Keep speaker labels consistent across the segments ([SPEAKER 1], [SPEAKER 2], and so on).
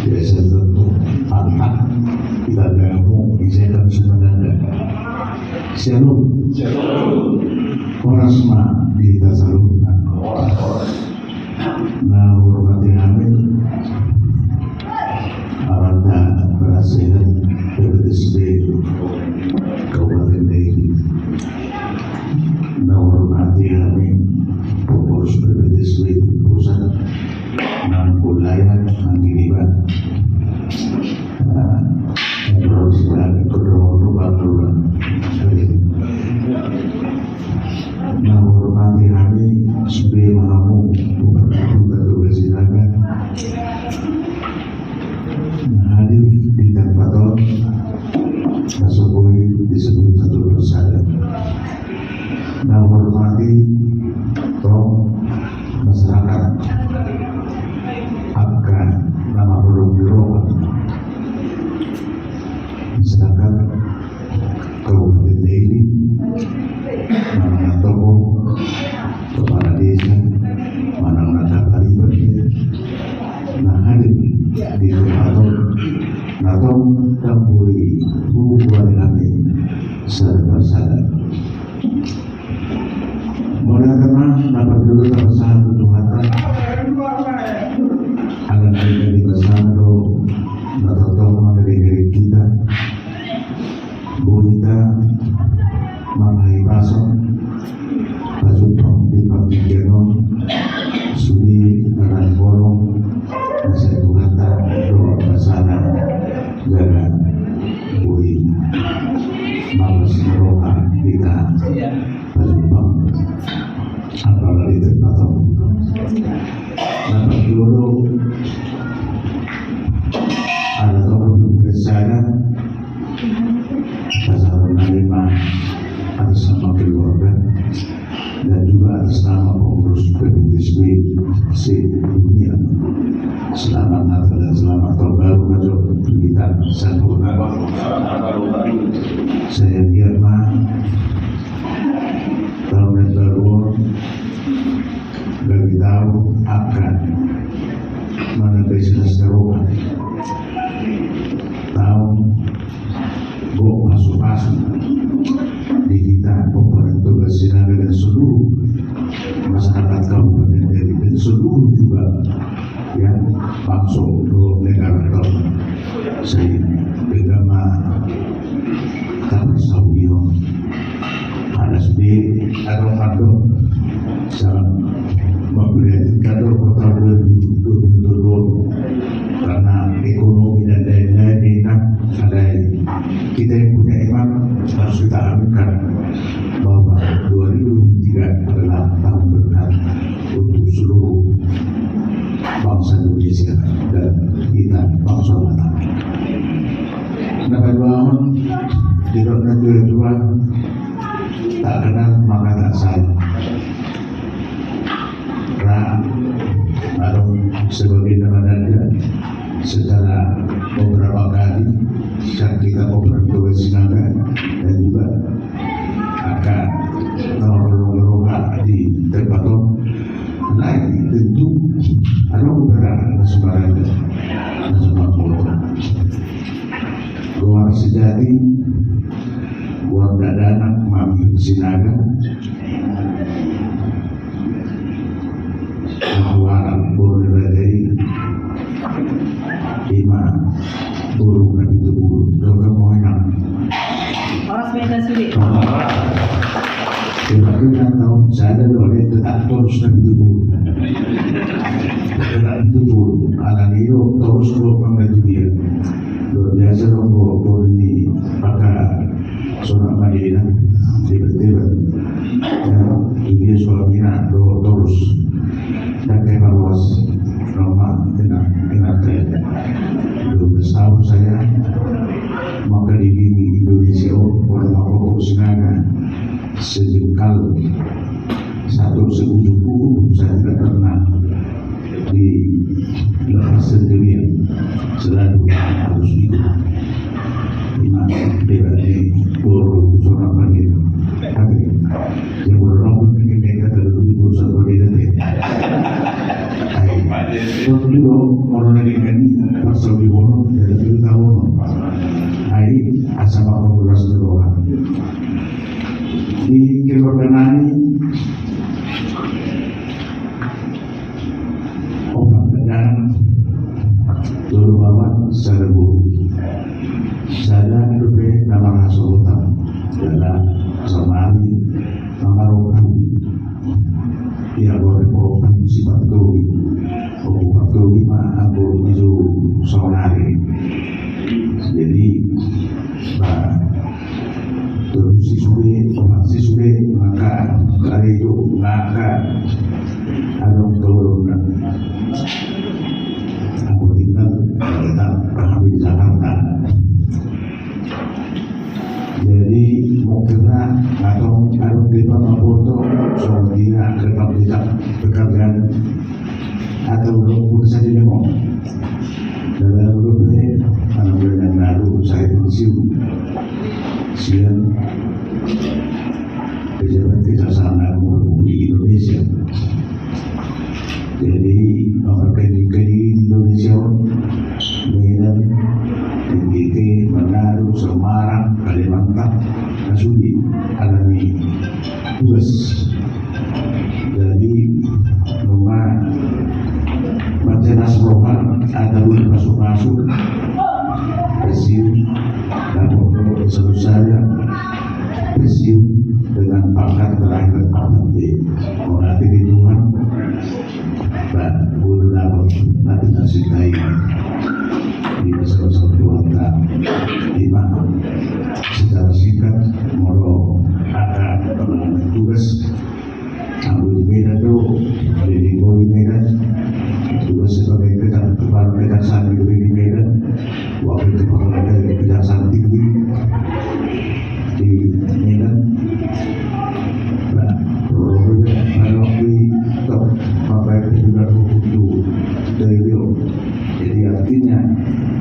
[SPEAKER 1] biasa tentu pantak kita gabung bisa sebenarnya shalom orang semua di Tasaluna. Nah, hormati amin Aranda Penasehat PPTSB Kabupaten Dairi. Nah, hormati amin pengurus PPTSB pusat dan wilayah Mangkiriban. Terus kedua-dua nah, hormati kami sebagai mahamu Gubernur Tugas Silakan hadir di tempat Kasopoi disebut satu persatu. Nah, hormati masyarakat akan nama burung biro masyarakat Kabupaten Dairi, mana tokoh kepala desa, mana kaliber, nah hadir di tempat atau tamburi hubungan kami sadar. Mudah-mudahan dapat dulu bersama Tuhan agar kita di bersama atau mengenai kita kita mengenai pasang pasutong di pagkikeno sudi karang bolong nasa Tuhan doa bersama jaga bui malas meroka kita pasutong apalagi terpatong dapat dulu ada tokoh besar atas nama atas nama keluarga dan juga atas nama pengurus PPTSB se-dunia. Selamat Natal dan selamat tahun baru masuk kita sempurna. Saya Girma tahun baru bagi tahu akan mengenai seseruan tahun masuk di kita pemerintah Tugas Silakan dan seluruh masyarakat Kabupaten Dairi dan seluruh juga yang masuk ke negara tahun saya agama kami Saudi Anas B Aromado salam memberi kado kota 2022 karena ekonomi dan lain-lain ada kita yang punya iman harus kita aminkan bahwa 2023 adalah tahun berkah untuk seluruh bangsa Indonesia dan kita bangsa Batak. Dapat bangun di roda dua tak kenal maka tak sayang. Lalu sebagai nama secara beberapa kali yang kita ngobrol ke Sinaga dan juga akan meroka di tempat lain tentu ada beberapa kesempatan luar sejati luar dadanak mami Sinaga awalan boleh dari lima burung dan itu burung doa mau enak
[SPEAKER 2] orang sepeda sulit
[SPEAKER 1] tapi kan tahu saya boleh tetap terus dan itu burung tetap itu burung anak itu terus kalau mengaji dia luar biasa kalau ini pakai seorang Madinah tiba-tiba dia suaminya terus dan evaluasi normal enak tahun saya maka di Indonesia oleh Bapak Sinaga sejengkal satu seujung kuku saya tidak pernah di lepas sendirian selalu harus hidup tidak di burung seorang begitu tapi yang berlaku ini mereka terlalu di bursa berbeda Dulu orang dengan pasal di Wono dari tahun hari asal aku berasal di Kilorganani orang kadang dulu bawa secara buruk saya lebih nama Rasulullah adalah samari mamaroku dia boleh bawa sifat dowi sifat dowi mah aku itu sonari jadi terus siswe maka dari itu maka ada turunan aku tinggal di Jakarta jadi mau kena atau harus dibawa foto soal dia rekam jejak pekerjaan atau pun saja demo dalam grupnya kalau yang lalu saya pensiun siang pejabat kejaksaan agung Republik Indonesia jadi memperkenalkan Indonesia Medan NTT Manado Semarang Kalimantan Kasudi alami tugas jadi rumah Batenas lokal ada masuk presium dan untuk sebut saya presium dengan pangkat terakhir pangkat D mengerti hitungan dan guru dapat nanti nasikai di salah satu angka 5 secara singkat moro ada penanganan tugas ambil di Medan itu di Medan tugas sebagai kepala kejaksaan di Medan wakil kepala kejaksaan tinggi di Medan nah programnya waktu itu sampai juga itu dari beliau jadi artinya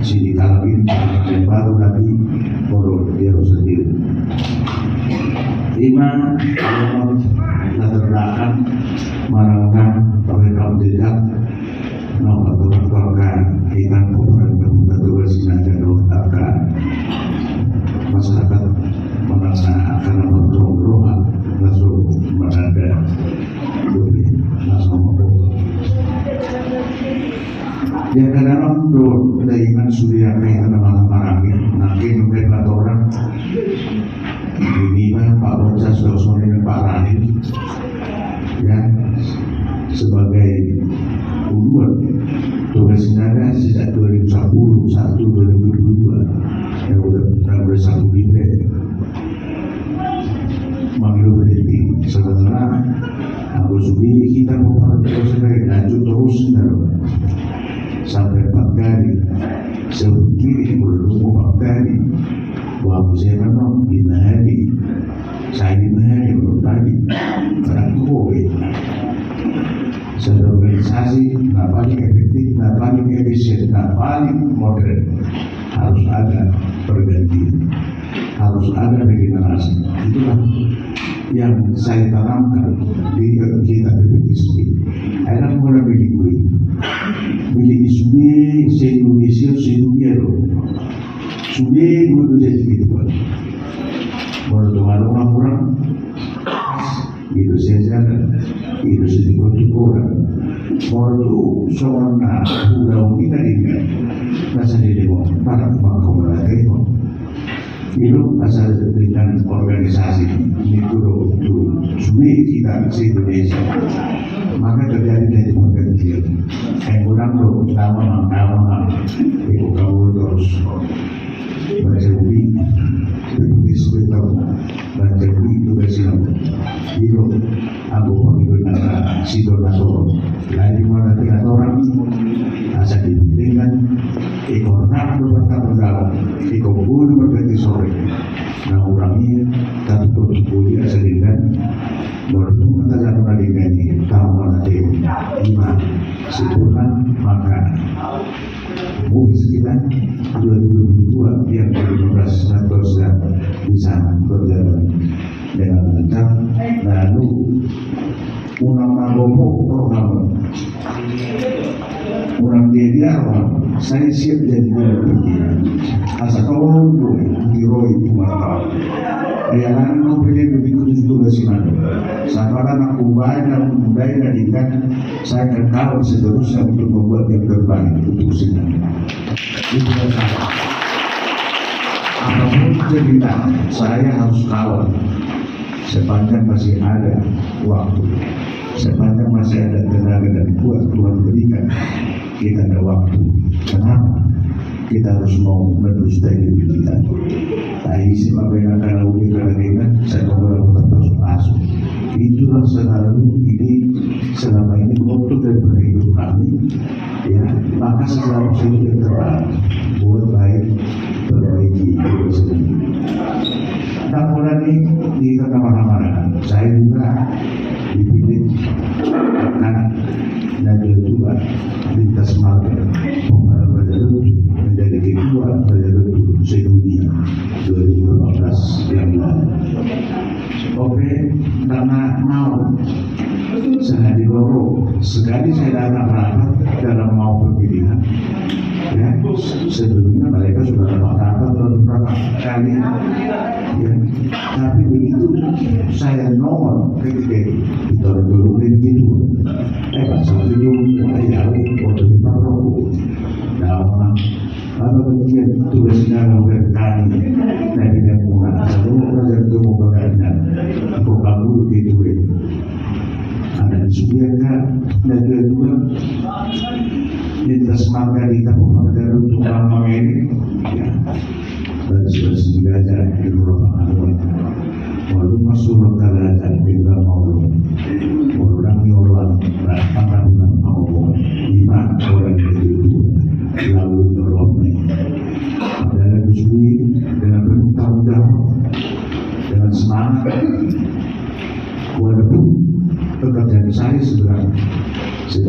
[SPEAKER 1] si dikalabin yang baru lagi baru dia harus sendiri 5 latar belakang melakukan rekam jejak nomor keluarga ikan pemeran pemuda tugas sinajah doakan masyarakat mengenai akan berdoa langsung menada lebih langsung ya kadang-kadang dari iman sudah kayak teman-teman marami nanti mungkin orang ini Pak Bocah sudah dengan Pak Radin ya sebagai uluan tugas sinada sejak 2010 2022 yang sudah bersatu di Mamilu berhenti sebenarnya aku sudah kita mau terus lanjut terus sampai 4 kali sebegini belum 4 kali waktu saya memang di Mahadi saya di Mahadi belum tadi karena COVID secara organisasi nggak paling efektif, nggak paling efisien, nggak paling modern harus ada pergantian harus ada regenerasi itulah yang saya tanamkan di kita PPTSB akhirnya mulai milik se-Indonesia se-dunia loh sudah dulu jadi gitu Pak menurut orang-orang itu saja itu sedikit orang menurut seorang udah kita ingat masa di demo para pemakaman itu asal dengan organisasi itu sudah kita se-Indonesia maka terjadi dari pergantian yang kurang nama itu kamu terus baca ubi seperti sekitar baca ubi itu bersiap itu aku mengikuti situ nasor lain di mana tiga orang asal diberikan ekonomi bertanggung ekonomi berganti sore nah orangnya satu tujuh asal dengan bertemu dengan ini tahu mana dia lima sempurna maka mungkin sekitar 2022 yang 2015 sudah bisa berjalan dengan lancar lalu Unang Nagomo program media awal saya siap jadi pimpinan asal kau diroi kumaha ayalan mau pilih begitu juga sih mana sekarang aku banyak budaya dan ikan saya akan kawal seterusnya untuk membuat yang terbaik untuk Sina itu salah apapun cerita saya harus kawal sepanjang masih ada waktu, sepanjang masih ada tenaga dan kuat Tuhan berikan, kita ada waktu. Kenapa? Kita harus mau mendustai diri kita. Tapi siapa yang akan lakukan karena saya mau terus masuk. Itulah selalu ini selama ini waktu daripada hidup kami. Ya, maka selalu yang terbaik buat baik perbaiki diri sendiri. Tak mulai di kemana-mana. Saya juga dipilih akan dan juga lintas marga pemenang Raja menjadi kedua Raja sedunia 2015 yang lalu. Oke, karena mau saya didorong sekali saya datang rapat dalam mau pemilihan. Ya, sebelumnya mereka sudah rapat beberapa kali. Ya, tapi begitu saya nomor ketika di tahun 2022 satu jam jauh untuk berrokok dalam apa bagian tugasnya melakukan kami dari yang murah lalu belajar itu memperkenalkan kok kamu itu ada disediakan dan kedua lintas marga di Kabupaten untuk Bambang ini ya dan sudah aja di beberapa hari walau masuk lokal aja juga mau orang orang datang mau lima orang itu lalu dorongnya adalah justru dengan penuh tanggung jawab dengan semangat walaupun pekerjaan saya sebagai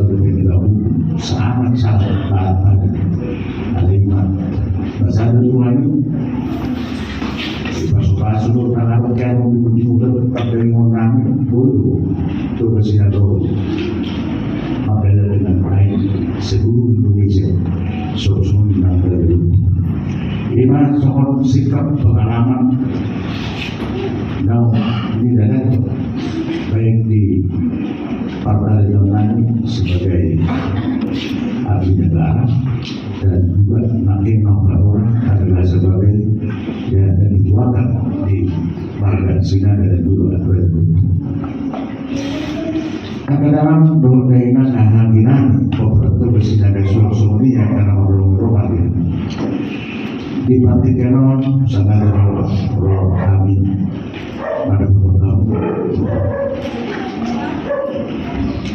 [SPEAKER 1] penegak hukum sangat taat pada iman bahasa Tuhan pasuk-pasuk tanah pekan dibutuhkan tetap dari menang dulu coba sinador apabila dengan baik seluruh Indonesia sosok menang dari lima soal sikap pengalaman dan ini dan baik di Partai Yunani sebagai abdi negara dan juga nanti nomor orang adalah sebagai yang dituakan di marga Sina dan dulu kadang-kadang berkaitan dengan dinamik beberapa bersina dan suara yang karena ngobrol-ngobrol ya di Partai Kenon sangat roh kami pada program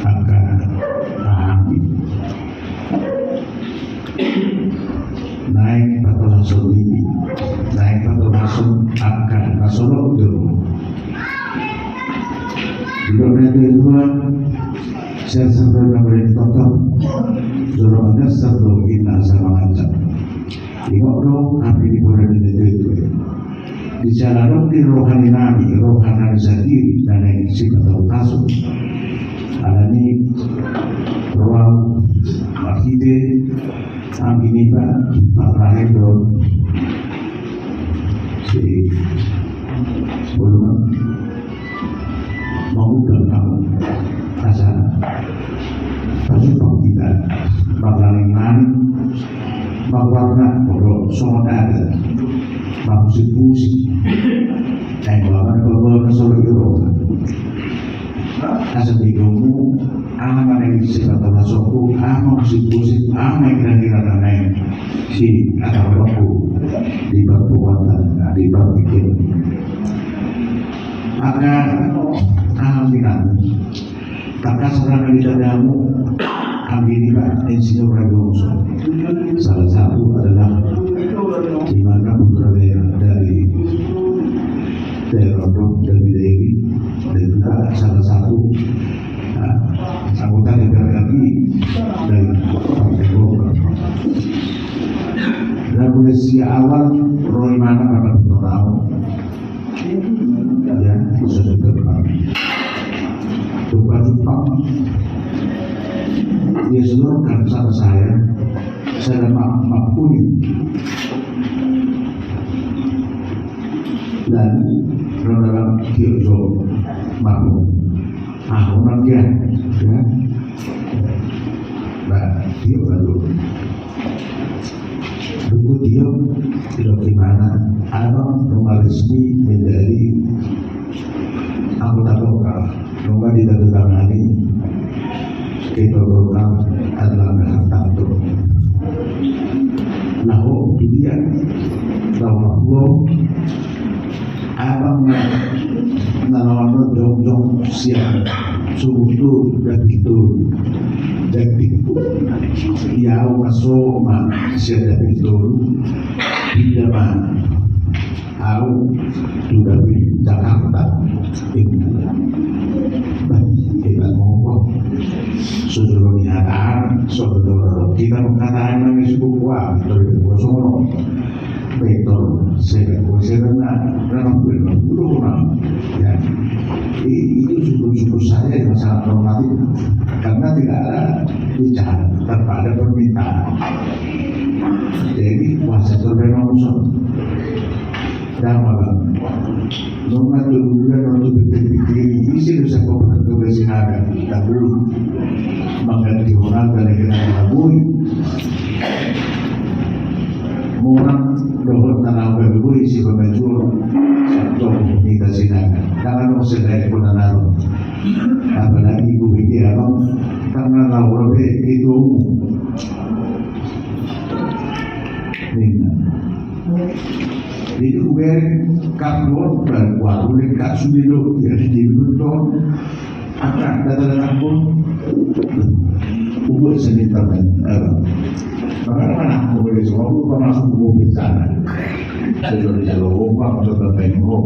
[SPEAKER 1] akan kami naik atau langsung ini naik atau langsung akan nasional dulu di dunia kedua saya sampai memberi contoh dorongannya sebelum kita sama macam tengok dong apa di bulan itu di jalan di rohani nabi rohani sendiri dan yang sifat atau kasut ada ni ruang makide ini Pak Rahim si sebelum mengundang kamu asal pasukan kita bakalan lain bakalan kalau soda ada musik bahwa solo itu asal digomu ama yang disebut masukku ama musik ama yang kira-kira naik si atau aku di perbuatan di berpikir maka alhamdulillah kakak serangan di dadamu alhamdulillah insinyur Ragoso salah satu adalah di mana putra dari Rondo dan Dewi dan juga salah satu anggota DPR RI dari Partai Golkar. Dan polisi awal Roy mana pada tahu ya sudah terbang jumpa dia seluruhkan sama saya mampu ahonan dia ya. Nah dia baru buku dia tidak gimana abang nomor resmi menjadi anggota lokal nomor ditandatangani kita lokal adalah tertentu. Nah, dia tahu abang nalawan jong siang subuh tu dan itu ya masuk mah siapa itu tidak mah aku sudah di Jakarta kita ngomong saudara nyataan saudara kita mengatakan lagi suku kuat dari kosong betul saya memang belum ya itu suku saya yang sangat normatif karena tidak ada bicara tanpa ada permintaan jadi kuasa terbentuk dan malam nona duluan untuk berpikir isi bisa kau bertugas siaga tak belum mengganti orang dari kita melabui orang dohor tanah berbui si pemajur atau kita siaga kalau sedang pun nalar apalagi ibu pikir abang karena lawan itu itu ber kapur dan waktu dekat sudah ya di betul akan datang kampung ubah sendiri terban bagaimana aku boleh semua pernah aku bicara sudah jalan ubah sudah tengok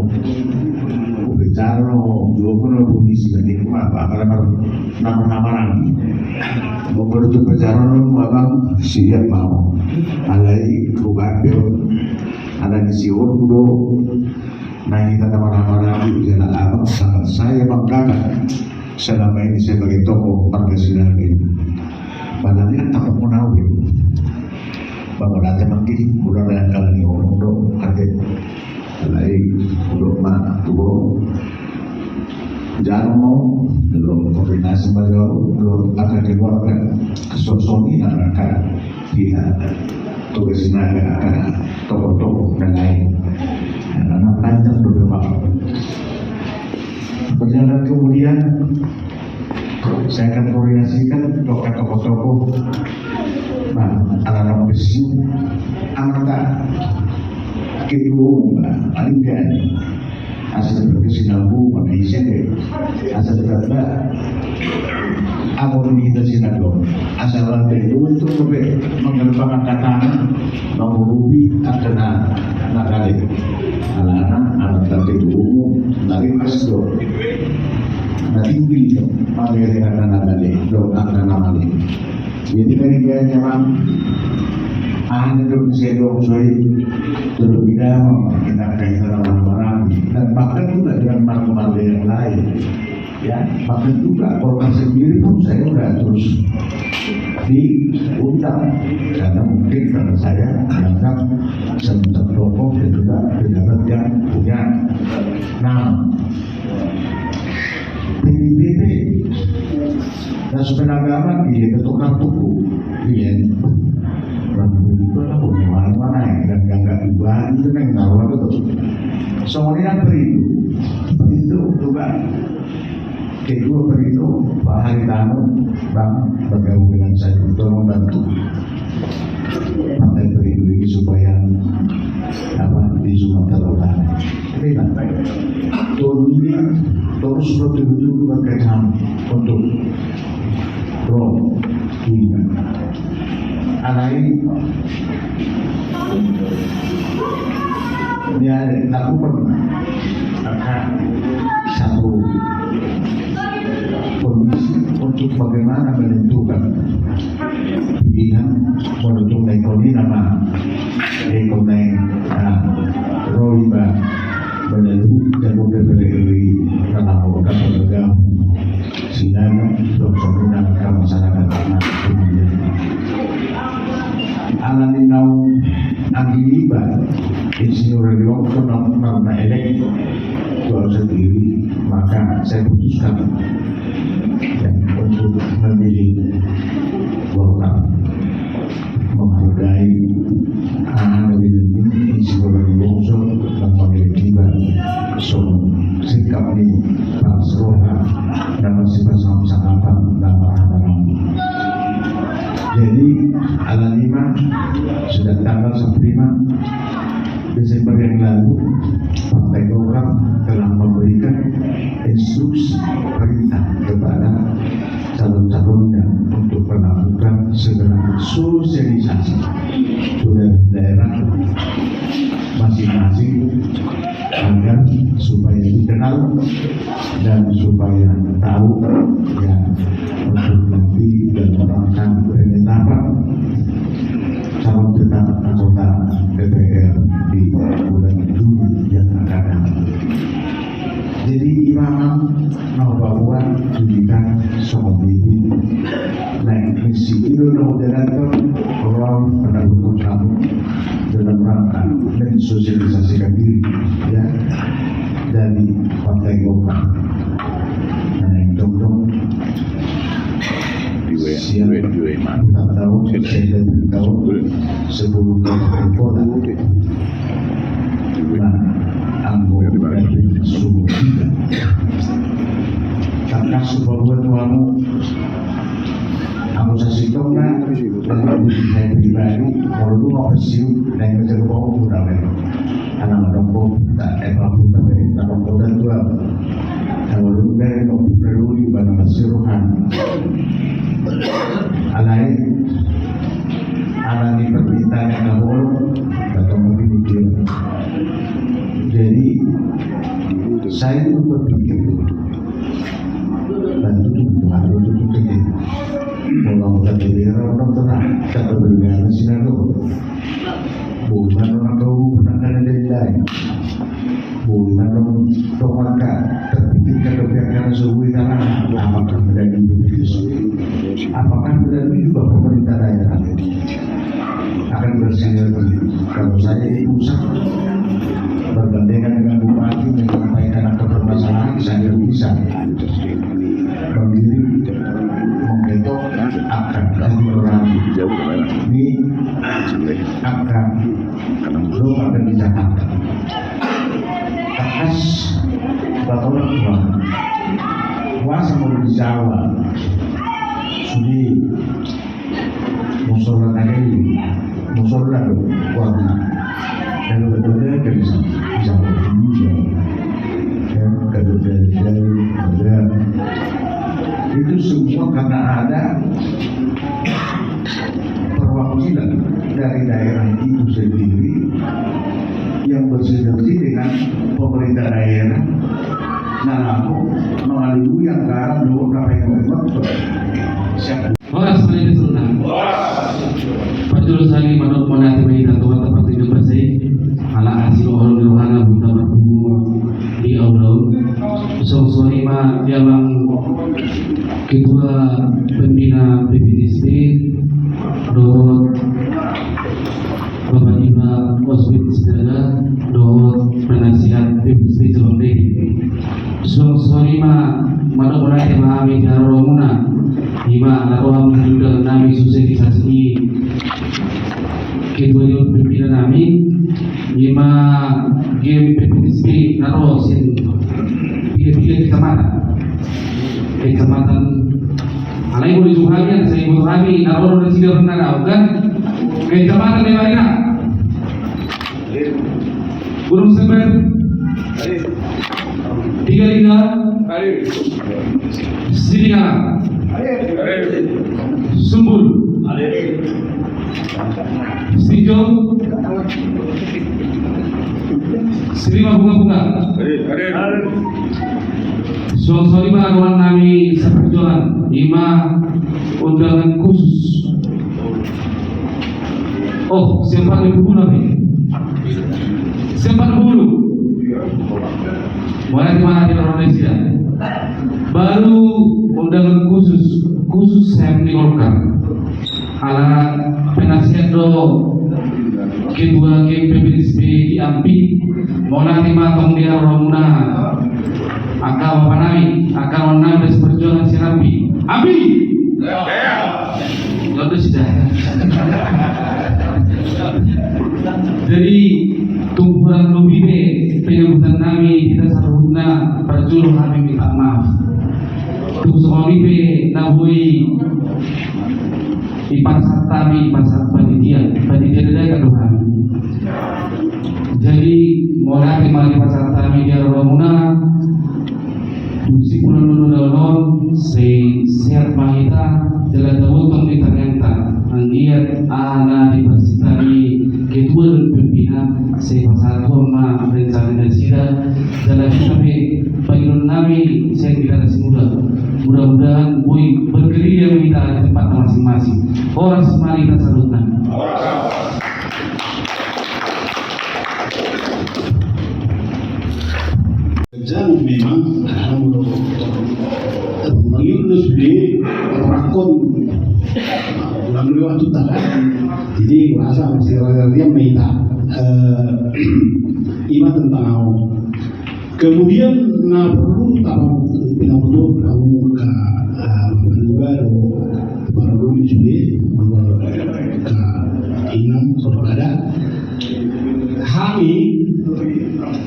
[SPEAKER 1] bicara dua puluh kondisi nanti apa karena nama lagi mau berjuang bicara abang siap mau alai ubah ada di siur kudo nah kita marah-marah di jalan abang saya banggakan selama ini sebagai tokoh Pancasila ini padahal kan tak mau nawi bahwa nanti mungkin udah dengan kalian orang udah ada lain udah mana tuh jangan mau belum koordinasi belum akan keluarkan kesosoni akan tidak tugas naga akan tokoh-tokoh dan lain karena panjang beberapa berjalan kemudian saya akan koordinasikan tokoh-tokoh anak-anak besi anggota kedua palingan asal berkesinambung pada isi asal berada amun kita sinagog asal lantai itu sampai mengembangkan katana mengurubi akena nakalik anak-anak lantai itu dari masdo natinggi pakai akena nakalik do akena nakalik jadi dari gaya nyamam anda duduk sedok soi duduk bidang kita kaitan orang-orang dan bahkan juga dengan mark-mark yang lain ya bahkan juga korban sendiri pun saya udah terus diundang karena mungkin karena saya dianggap sebentar tokoh dan juga pejabat yang punya nama PBB dan sebenarnya agama dia ketukar tuku dia mana-mana yang nggak dibahas itu yang tahu betul semuanya itu juga kedua itu Pak Haritano Bang bergabung dengan saya untuk membantu Partai Perindo ini supaya di Sumatera Utara ini ini terus betul-betul berkaitan untuk roh dunia alai dia aku pernah akan satu kondisi untuk bagaimana menentukan pilihan untuk ekonomi nama ekonomi roiba melalui jalur dari kalau bergabung sehingga untuk menggunakan masyarakat alami nau anggiliba insinyur radio karena elek jual sendiri maka saya putuskan ya, untuk memilih Golkar, menghargai anak dari ini sebagai bangsa dan memiliki sikap ini Barcelona dan masih bersama-sama dan barang-barang. Jadi ala 5 sudah tanggal 5 Desember yang lalu Partai Golkar telah memberikan instruksi perintah kepada calon-calonnya untuk melakukan segera sosialisasi sudah daerah masing-masing agar supaya dikenal dan supaya tahu ya untuk nanti dan melakukan penetapan calon tetap anggota DPR di bulan Juni yang akan datang. Jadi imam mau bawa tujuan soal ini. Nah, misi itu moderator orang pada hukum kamu dalam rangka mensosialisasikan diri ya dari Partai Golkar. Nah, yang dong siap tak tahu saya tahu sebelum kota. Nah, anggota dari suku kita. Karena sebuah kamu aku sasitong na dan saya pribadi kalau lu mau bersiu dan kerja bawah udah memang anak dongkong tak evaluasi dari dongkong dan tua kalau lu dari mau peduli pada masiruhan alai alami permintaan yang kamu atau memiliki. Jadi saya itu berpikir dan itu harus itu kalau kita orang terang kita berbeda sinar bukan orang tahu penanganan dari lain bukan orang tomakan terpikirkan kebijakan sesuai tanah apakah menjadi begitu apakah berarti juga pemerintah daerah akan bersinergi kalau saya pusat bergandengan dengan bupati menyampaikan akar permasalahan saya bisa berdiri menggetok akan orang ini akan belum akan di Jakarta atas bakalan uang kuasa mau di Jawa sudi musola ini musola dong warna dan betulnya ke bisa yang kedua ada itu semua karena ada perwakilan dari daerah itu sendiri yang bersinergi dengan pemerintah daerah lalu melalui anggaran 20 siapa
[SPEAKER 3] Horas menjadi sunnah. Pajul sali manut monati bayi tua tempat tidur bersih. Ala hasil orang rohana buta berbuku di Allah. Sore ma dalam ketua pembina PPTSD Dot Bapak Iba Oswit Sedara Dot penasihat PPTSD Jolonde. Sore ma manut monati mahami jaromuna. Ima lakukan juga nami sosialisasi kedua pimpinan nami ima game PPTSD narosin tiga kecamatan alai boleh juhalian saya boleh kami naroh dari sini orang kan kecamatan Lewarina Gunung Sember 35 Sirina Sumbul Sijo Sirima bunga-bunga Soal lima kawan nami seperjuangan 5 undangan khusus. Oh, siapa yang buku nabi? Siapa dulu? Mulai di mana di Indonesia? Baru undangan khusus saya Golkar. Ala penasihat do kedua PPTSD di Ampi. Mulai di matong dia Romuna Aka Bapak Nabi, akan menambah perjuangan si Nabi. Abi. Lalu sudah. Jadi tumpuran lebih penyebutan Nabi kita saruna perjuangan kami minta maaf. Tung suami be nabui ipasat kami ipasat panitia dari kaduhan. Jadi mulai kembali pasar kami di Romuna. Si pulau Nunulon sehat mahita jalan tawutong di Tangenta anggiat ana di persitari kedua pimpinan pasatu ma rencana sida jalan sampai pagilun nami saya tidak mudah mudah-mudahan boy bergerilya kita di tempat masing-masing orang semari kita salutkan.
[SPEAKER 4] Jangan memang mengiurus di rakon melalui waktu tangan. Jadi merasa masih dia minta iman tentang aku. Kemudian perlu tahu kita perlu kamu ke baru baru di ke inam saudara kami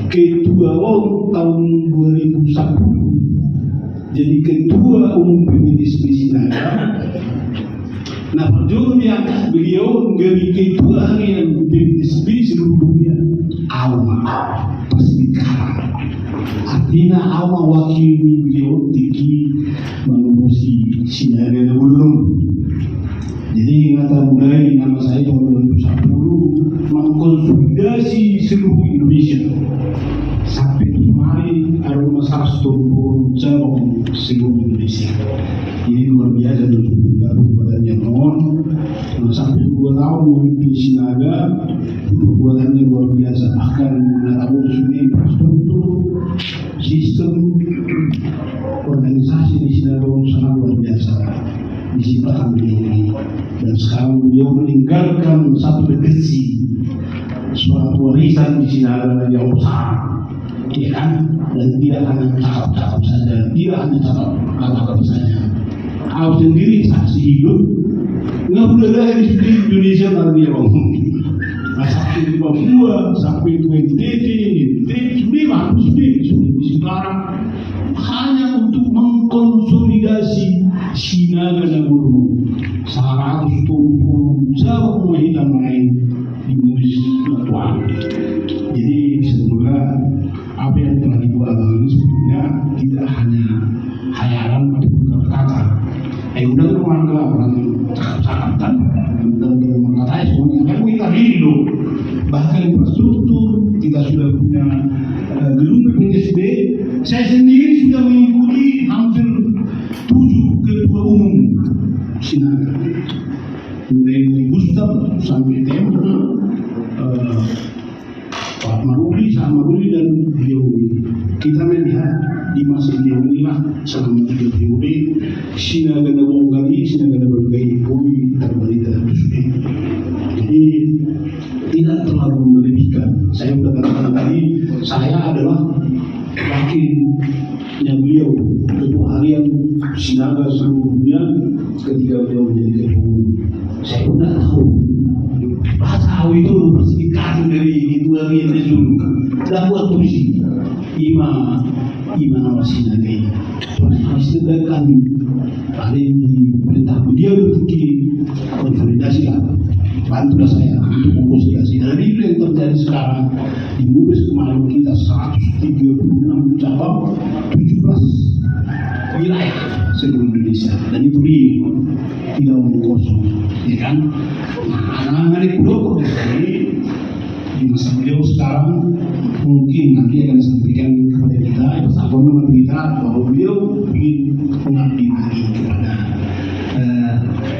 [SPEAKER 4] ketua tahun 2010 jadi ketua umum PMDSB Sinaga. Nah perjuangan yang beliau menjadi ketua harian PMDSB seluruh dunia AUMA pasti kalah. Artinya AUMA wakili beliau tinggi mengurusi Sinaga dulu. Jadi kata mulai nama saya tahun 2010 mengkonsolidasi seluruh Indonesia sampai kemarin ada masalah turun cabang seluruh Indonesia. Ini luar biasa dan sudah perbuatannya non sampai 2 tahun memimpin Sinaga perbuatannya luar biasa. Bahkan menatakan sudah infrastruktur sistem organisasi di Sinaga sangat luar biasa. Diciptakan beliau ini dan sekarang beliau meninggalkan satu legasi suatu warisan di Sinaga yang besar, ya kan? Dan tidak hanya cakap-cakap saja, tidak hanya cakap-cakap saja. Aku sendiri saksi hidup, nggak boleh lahir di Indonesia kalau dia ngomong. Sampai di Papua, sampai di NTT, sudah sekarang hanya untuk mengkonsolidasi Sinaga dan Guru 120 jauh hitam lain di Tuhan. Jadi semoga apa yang telah dibuat ini sebetulnya tidak hanya hayalan ataupun kata-kata. Udah orang cakap kan, dan mengatakan semuanya kan kita hidup. Bahkan infrastruktur kita sudah punya gedung PMDSB. Saya sendiri sudah mengikuti hampir 7 ketua umum Sinaga, mulai dari Gustaf sampai Temper, Pak Maruli, Maruli dan beliau ini. Kita melihat di masa beliau inilah selama 3 periode Sinaga dan Wonggali, Sinaga dan berbagai bumi terbalik dan tersusun. Jadi tidak terlalu melebihkan. Saya sudah katakan tadi, saya adalah wakilnya beliau ketua harian Sinaga seluruh dunia ketika beliau menjadi ketua umum. Saya pun tidak tahu bahasa itu persingkatan dari ketua harian itu dan buat tulis nama Sinaga ini. Maksudnya kami paling di perintah beliau untuk konsolidasi lah. Bantulah saya untuk konsolidasi. Dari itu yang terjadi sekarang di Mubes kemarin kita 136 cabang 17 wilayah seluruh Indonesia dan itu tidak kosong, ya kan? Nah, anak-anak di Pulau di masa beliau sekarang mungkin nanti akan disampaikan kepada kita bersama dengan kita bahwa beliau ingin mengabdi kepada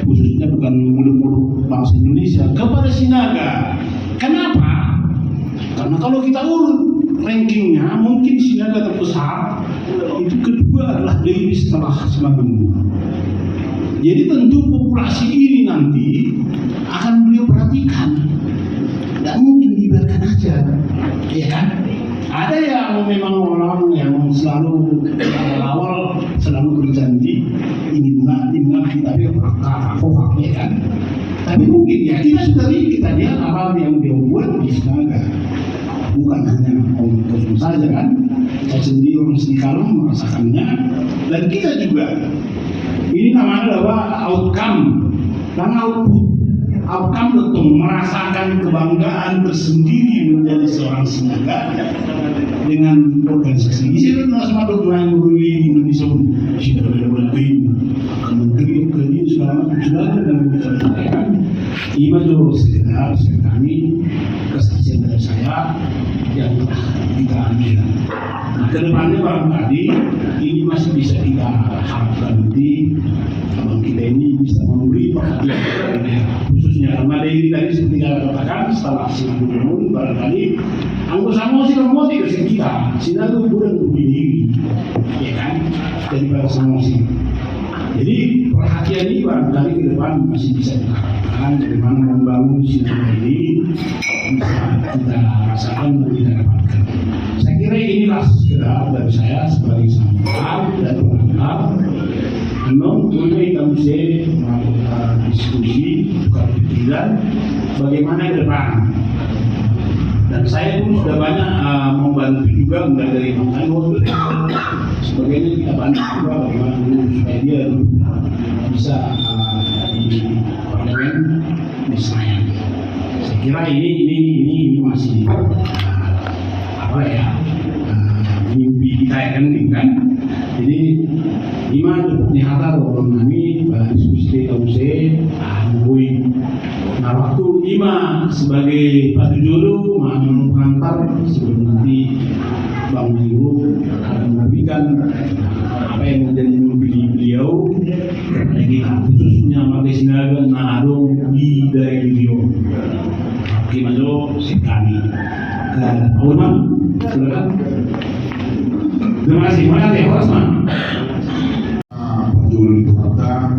[SPEAKER 4] khususnya bukan mulut-mulut bangsa Indonesia kepada Sinaga. Kenapa? Karena kalau kita urut rankingnya mungkin Sinaga terbesar itu kedua adalah Dewi setelah Semanggi. Jadi tentu populasi ini nanti akan beliau perhatikan. Tidak mungkin dibiarkan aja, ya kan? Ada yang memang orang yang selalu awal selalu berjanji ingin mengerti, tapi kafok ya kan. Tapi mungkin ya kita sudah kita lihat apa yang dia buat di Sinaga. Bukan hanya Om Kosong saja kan, saya sendiri orang Singkalong merasakannya, dan kita juga. Ini namanya adalah outcome dan outcome betul merasakan kebanggaan tersendiri menjadi seorang Sinaga dengan organisasi ini. Saya pernah sama dengan guru di Indonesia sudah ada berarti menteri kerja sudah ada dan disampaikan. Ini juga sekedar kami kesaksian dari saya yang telah kita ambil. Nah, kedepannya barangkali ini masih bisa kita harapkan nanti abang kita ini bisa memberi perhatian khususnya Ahmad ini tadi seperti saya katakan setelah sinagog umum barangkali anggota sinagog tidak kita sinagog bukan berdiri ya kan daripada samosi. Jadi perhatian ini barangkali ke depan masih bisa dikatakan bagaimana membangun sinagog ini bisa kita rasakan dan kita dapatkan. Saya kira inilah sekedar dari saya sebagai sambutan dan pengantar. Memang mulai kami melakukan diskusi tukar pikiran bagaimana ke depan. Dan saya pun sudah banyak membantu juga mulai dari Mangkano sebagainya kita bantu juga bagaimana supaya dia bisa di parlemen di Senayan. Saya kira ini masih apa ya mimpi kita kan. Jadi lima nyata orang kami diskusi KUC mengui. Nah waktu lima sebagai patu jodoh mengantar sebelum nanti Bang Jiru akan memberikan apa yang menjadi mimpi beliau kepada kita khususnya Partai Sinaga Nadong di dari beliau. Oke Majo sekali. Ulman silakan. Terima kasih. Mana teh Osman?
[SPEAKER 5] Betul kata,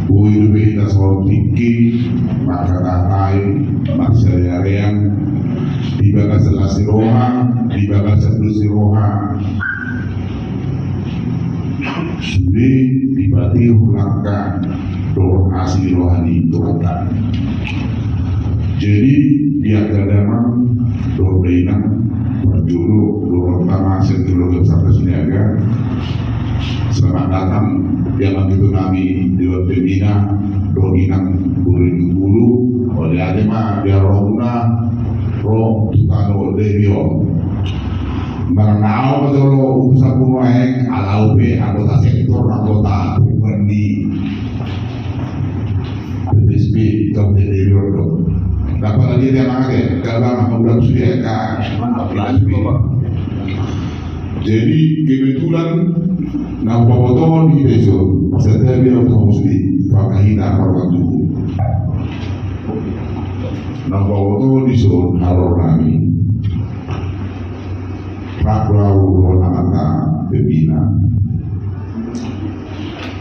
[SPEAKER 5] bui beda soal tinggi, maka katai, maksud yang di bagas selasi roha, di bagas sedusi roha, sudah dibati ulangkan doa asli rohani Tuhan. Jadi dia kadang doa benar berjuru doa pertama sentuh sampai Sinaga. Selamat datang yang begitu kami di Pembina Doginang Buru oleh Adema dia rohuna roh tutano devio mengenal betul utusan pemain alau be anggota sektor anggota pemerintah PSB kaum devio dapat lagi dia makan kalau udah sudah kan jadi kebetulan na baboto di beso setelah dia tahu sendiri pakai hina waktu na baboto di so haro kami prakrau nata Pembina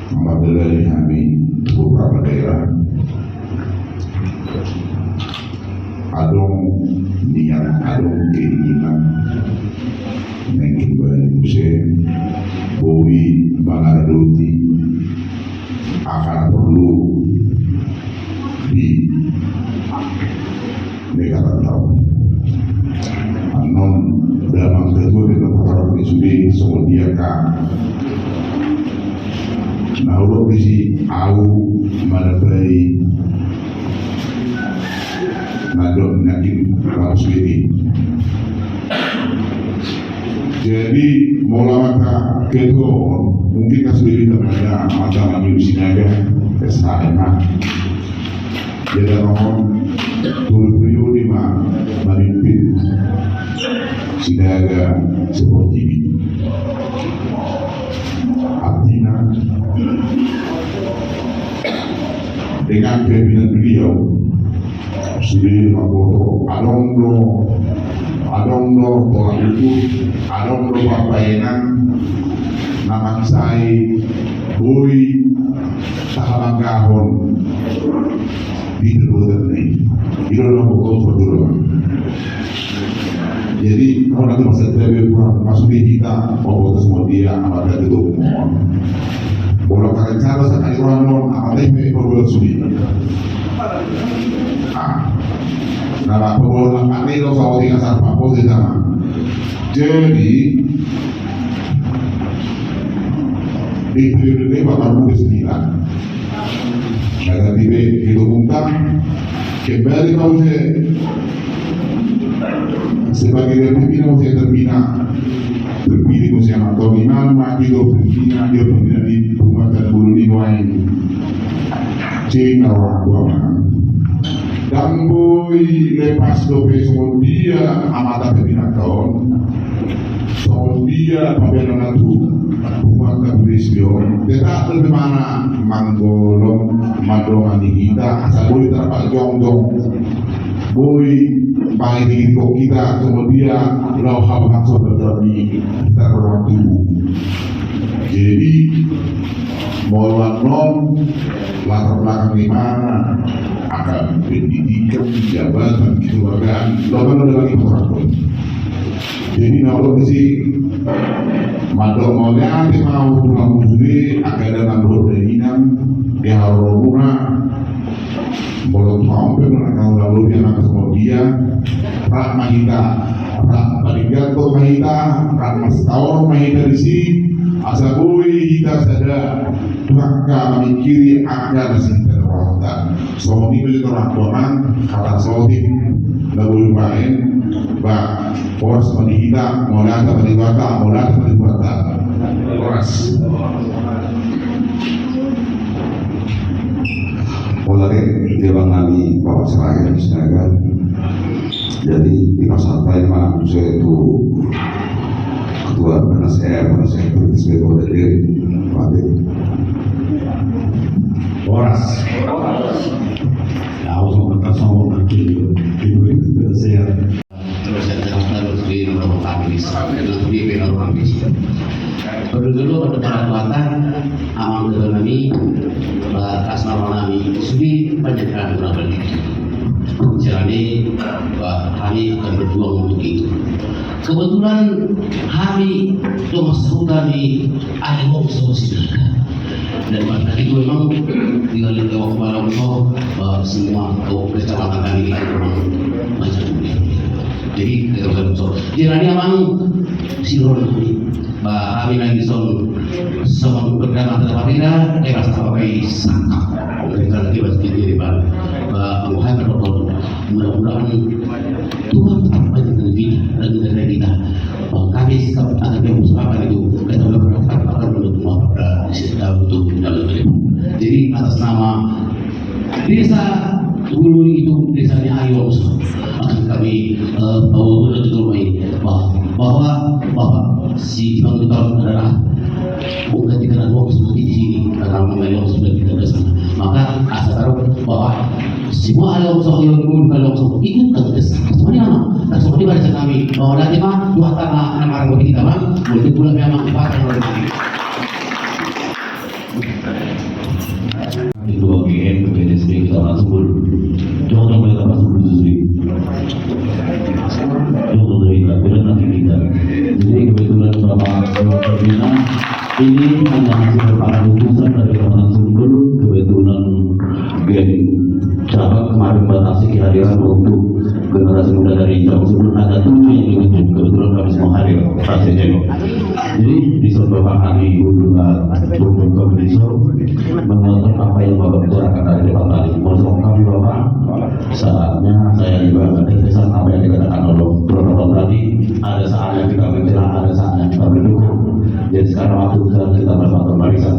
[SPEAKER 5] membeli kami beberapa daerah adong niat adong keinginan nengin balik musim Bowi Bangaruti akan perlu di negara tahu anon dalam ketua dengan para PSB Sodiaka nah udah bisi au manabai nadon nakin harus ini. Jadi mulai ketua mungkin kasih ada mata lagi di Sinaga SHM. Jadi orang turun lima memimpin Sinaga seperti ini. Artinya dengan pimpinan beliau sudah membawa adong tolak itu adong papainan nama saya boy sahabat kahon di kedua ini itu adalah pokok kedua. Jadi mo nanti masa TV masuk di kita mau semua dia amat dari itu bola cara sa kairuan mo amat TV perlu sulit nah bola kali lo soal tiga sarpa posisi sama jadi di periode ini bakal mungkin sembilan agar dihubungkan kembali kalau sebagai pimpinan saya terpilih usia atau lima maju pimpinan di Kabupaten Bululiwai Cina Wakwaman dan boy lepas dope semua dia amata pimpinan tahun semua dia pimpinan itu umat Kristion tetap lebih mana manggolong madongan kita asal boleh terdapat jong-jong boy baik di kita kemudian lau habang seperti kita berwaktu jadi mohon non latar belakang di mana akan pendidikan jabatan keluargaan lau kan ada lagi peraturan jadi kalau sih madok maunya mau tulang musli akan dengan berperinan di harumuna bolong sampai menangkau lalu yang akan kemudian rak mahita rak parigato mahita rak mastawar mahita di sini asabui kita sadar maka memikiri agar sinta terwaktan so ini terwaktuan kata sotim lalu lupain bah poros menihita molata menibata poros
[SPEAKER 6] Oleh dia mengalami bapak seragam misalnya jadi di masa apa yang mana saya itu ketua penasihat itu sebagai dari Pak
[SPEAKER 4] Horas. Ya, usah berkasau nanti itu saya.
[SPEAKER 7] Terus harus di nomor habis, harus di nomor habis. Dulu pada peraturan amal kami asal kami sudah panjangkan berapa jadi kami akan berjuang untuk itu. Kebetulan kami termasuk kami ada solusi dan pada itu memang tinggal di bawah malam semua kecamatan kami itu memang macam ini. Jadi jadi memang siron kami lagi sama berkata terhadap kita rasa pakai sangka kita lagi berpikir di bawah Muhammad mudah-mudahan Tuhan tetap banyak lebih dan negara kita kami sikap akan yang usahakan itu kita berharap untuk untuk dalam jadi atas nama desa dulu itu desanya Ayo akan kami bawa betul ini bahwa si Bang Tahun adalah bukan kita ada waktu seperti di sini karena memang sudah kita ada sana maka asal tahu bahwa semua ada usaha yang menggunakan usaha itu kan semuanya dan semuanya pada kami bahwa nanti mah dua tanah nama orang kita mah boleh pula memang dipakai oleh kami
[SPEAKER 6] itu bagian PDSB kita langsung jangan mereka langsung berdiri jangan mereka benar nanti kita jadi kebetulan Bapak Pembina ini hanya hasil para utusan dari Kabupaten Sumber kebetulan gen cabang kemarin batasi kehadiran untuk generasi muda dari Jawa Sumber ada 7 yang dibentuk kebetulan kami semua hadir rasanya jadi di Bapak kami Gubernur Komunisor mengontrol apa yang Bapak bicarakan dari depan tadi mohon kami Bapak saatnya saya juga kesan apa yang dikatakan oleh protokol tadi ada saatnya kita bicara ada saatnya kita mendukung jadi sekarang waktu kita bersama barisan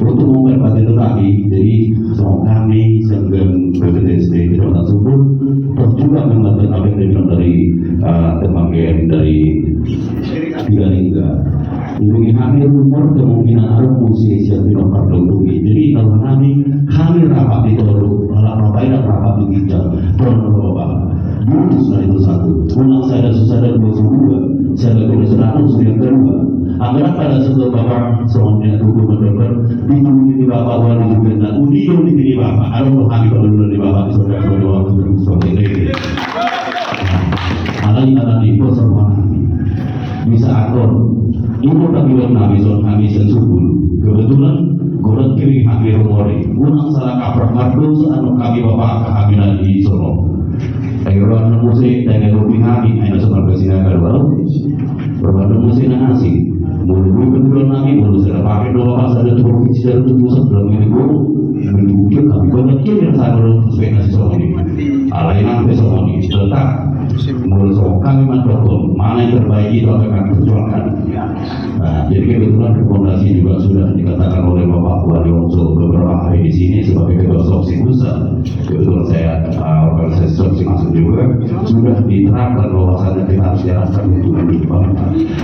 [SPEAKER 6] untuk memperkuat itu kami jadi semua kami senggeng BPDSD di Kabupaten Sumber terus juga membantu apa yang dibilang dari teman-teman dari tiga liga ini kami rumor kemungkinan ada musisi yang tidak terlindungi jadi kalau kami rapat di Tolu rapat di Gijal Bapak Setelah itu satu, pulang saya ada susah dan dua, saya ada kebesaran yang kedua. Anggaran pada setelah Bapak semuanya hukum mendengar di Bapak wali juga dan uni di Bapak. Ada kami kalau di Bapak di saudara waktu seperti ini. Ada di pos kami buat kami sensubul. Kebetulan goreng kiri kami rumori. Unang salah kaprak mardo anu kami bapak kehamilan di Solo. Ayo musik dengan rupi kami, ayo sama kesini kalau berbeda musik nasi. Mulu kebetulan kami mulu sudah pakai doa pas ada provinsi dan pusat dalam ini mendukung kami banyak yang saya belum sesuai nasi Solo ini. Alainan besok ini tetap menurut kami mendukung mana yang terbaik itu akan perjuangkan. Nah, jadi kebetulan rekomendasi juga sudah dikatakan oleh Bapak Wali Wongso beberapa hari di sini sebagai ketua Soksi Pusat. Kebetulan saya organisasi Soksi masuk juga sudah diterapkan bahwasannya kita harus diarahkan untuk mendukung.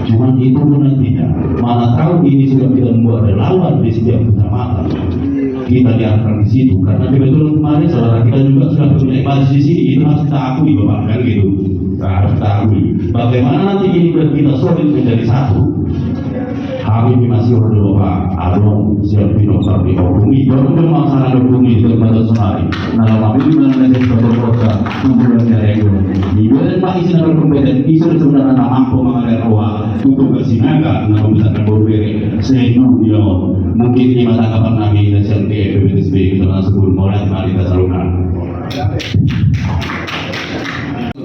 [SPEAKER 6] Cuman itu nantinya mana tahu ini sudah kita membuat relawan di setiap kecamatan. Kita diarahkan di situ karena kebetulan kemarin saudara kita juga sudah punya basis di sini, itu harus kita akui Bapak kan gitu. Harus kita akui bagaimana nanti ini kita solid menjadi satu. Kami masih order Bapak Adong siap pinokar di Bumi baru masalah Bumi itu pada sehari. Nah kami di mana ada satu kota kumpulan dari itu. Di mana Pak isi nama kompeten isu sebenarnya mampu mengalir awal untuk kesinaga nama misalkan berbeda. Saya dia mungkin di mata kapan kami dan sampai PBTSB kita sebelum mulai mari kita salurkan.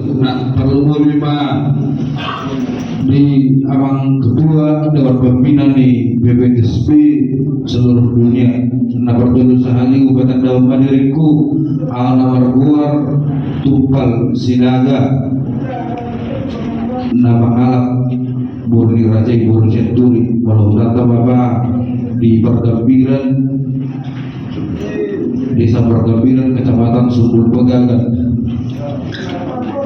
[SPEAKER 3] Nah, perlu lima di abang ketua Dewan Pembina di BPSB seluruh dunia. Nah, berdulu sehari ubatan daun pandiriku alamar guar tumpal sinaga. Nah, pangalap burni raja burni senturi walau kata bapak di Pergambiran desa Pergambiran kecamatan Sundul Pegagan.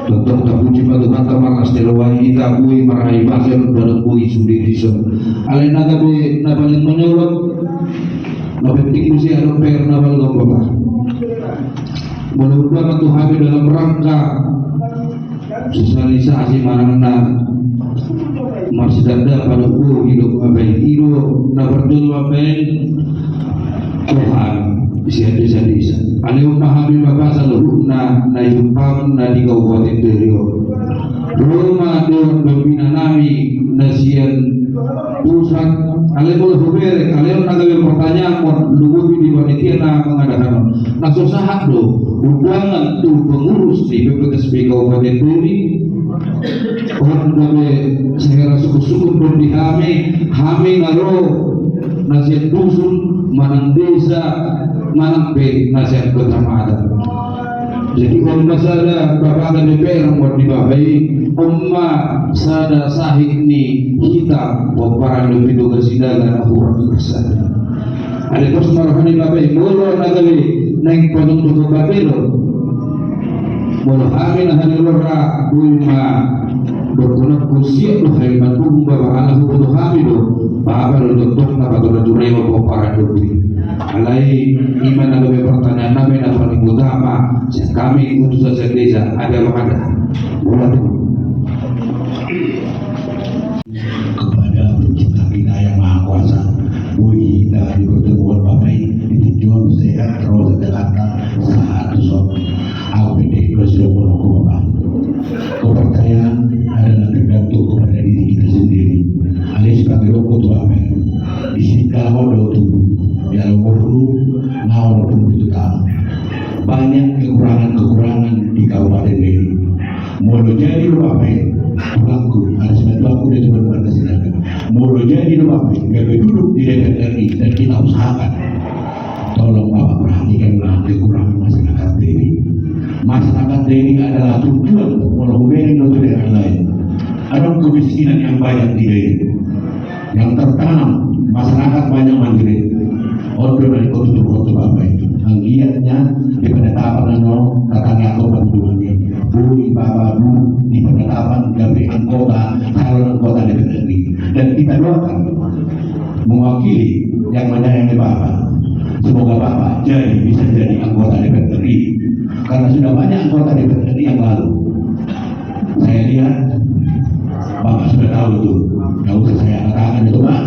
[SPEAKER 3] Dr. Tapuji Padukan Tamarnas Telawai Itabui Marahi Pasir Badakui Sudi Dison Alena gabe nabalin menyolok nabentik musi adon per nabal gombabar mudah-mudahan Tuhan dalam rangka sosialisasi manangna masih dada pada hidup abai hidup nabardul abai Tuhan bisa alih memahami bahasa luhurna na yumpam na di Kabupaten Riau rumah Dewan Pembina nami nasian pusat alih boleh berbeda alih nagawe pertanyaan luhur di panitia na mengadakan na susah do undangan tu pengurus di BPSB Kabupaten Riau orang gawe segera suku-suku belum hami ngaro nasihat dusun manang desa manang pe nasihat kecamatan. Jadi kalau masalah bapak DPR buat dibabai umma sada sahid ni kita para lebih doga sidagan akurat kesana. Ada kos marahani babai mulu nagali naik padung doga babelo. Mulu hari nahani lora umma berguna kursi lo hari matung bapak anak butuh hari do. Bapak lo doktor na padung dureo para dogi. Alai iman ada pertanyaan kami yang paling utama kami utusan desa ada
[SPEAKER 1] kepada pencipta kita yang maha kuasa Wih kita di pertemuan Bapak di tujuan sehat terus Jakarta saat sok APD Presiden Bapak kepercayaan adalah tergantung kepada diri kita sendiri alias sebagai rokok tua di sini kalau tubuh ya perlu naon pun itu tahu banyak kekurangan di Kabupaten ini mau jadi apa pelaku ada sembilan pelaku dan cuma warga silakan mau jadi apa nggak duduk di DPR RI dan kita usahakan tolong Bapak perhatikan kekurangan masyarakat ini masyarakat ini adalah tujuan menghubungi untuk daerah lain ada kemiskinan yang banyak di daerah yang tertanam masyarakat banyak mandiri order dari kota Bapak itu giatnya di penetapan katanya atau bantuannya bui Bapak di penetapan dari anggota calon anggota DPR RI dan kita doakan mewakili yang menyayangi Bapak semoga Bapak bisa jadi anggota DPR RI karena sudah banyak anggota DPR RI yang lalu saya lihat Bapak sudah tahu itu nggak usah saya katakan itu Pak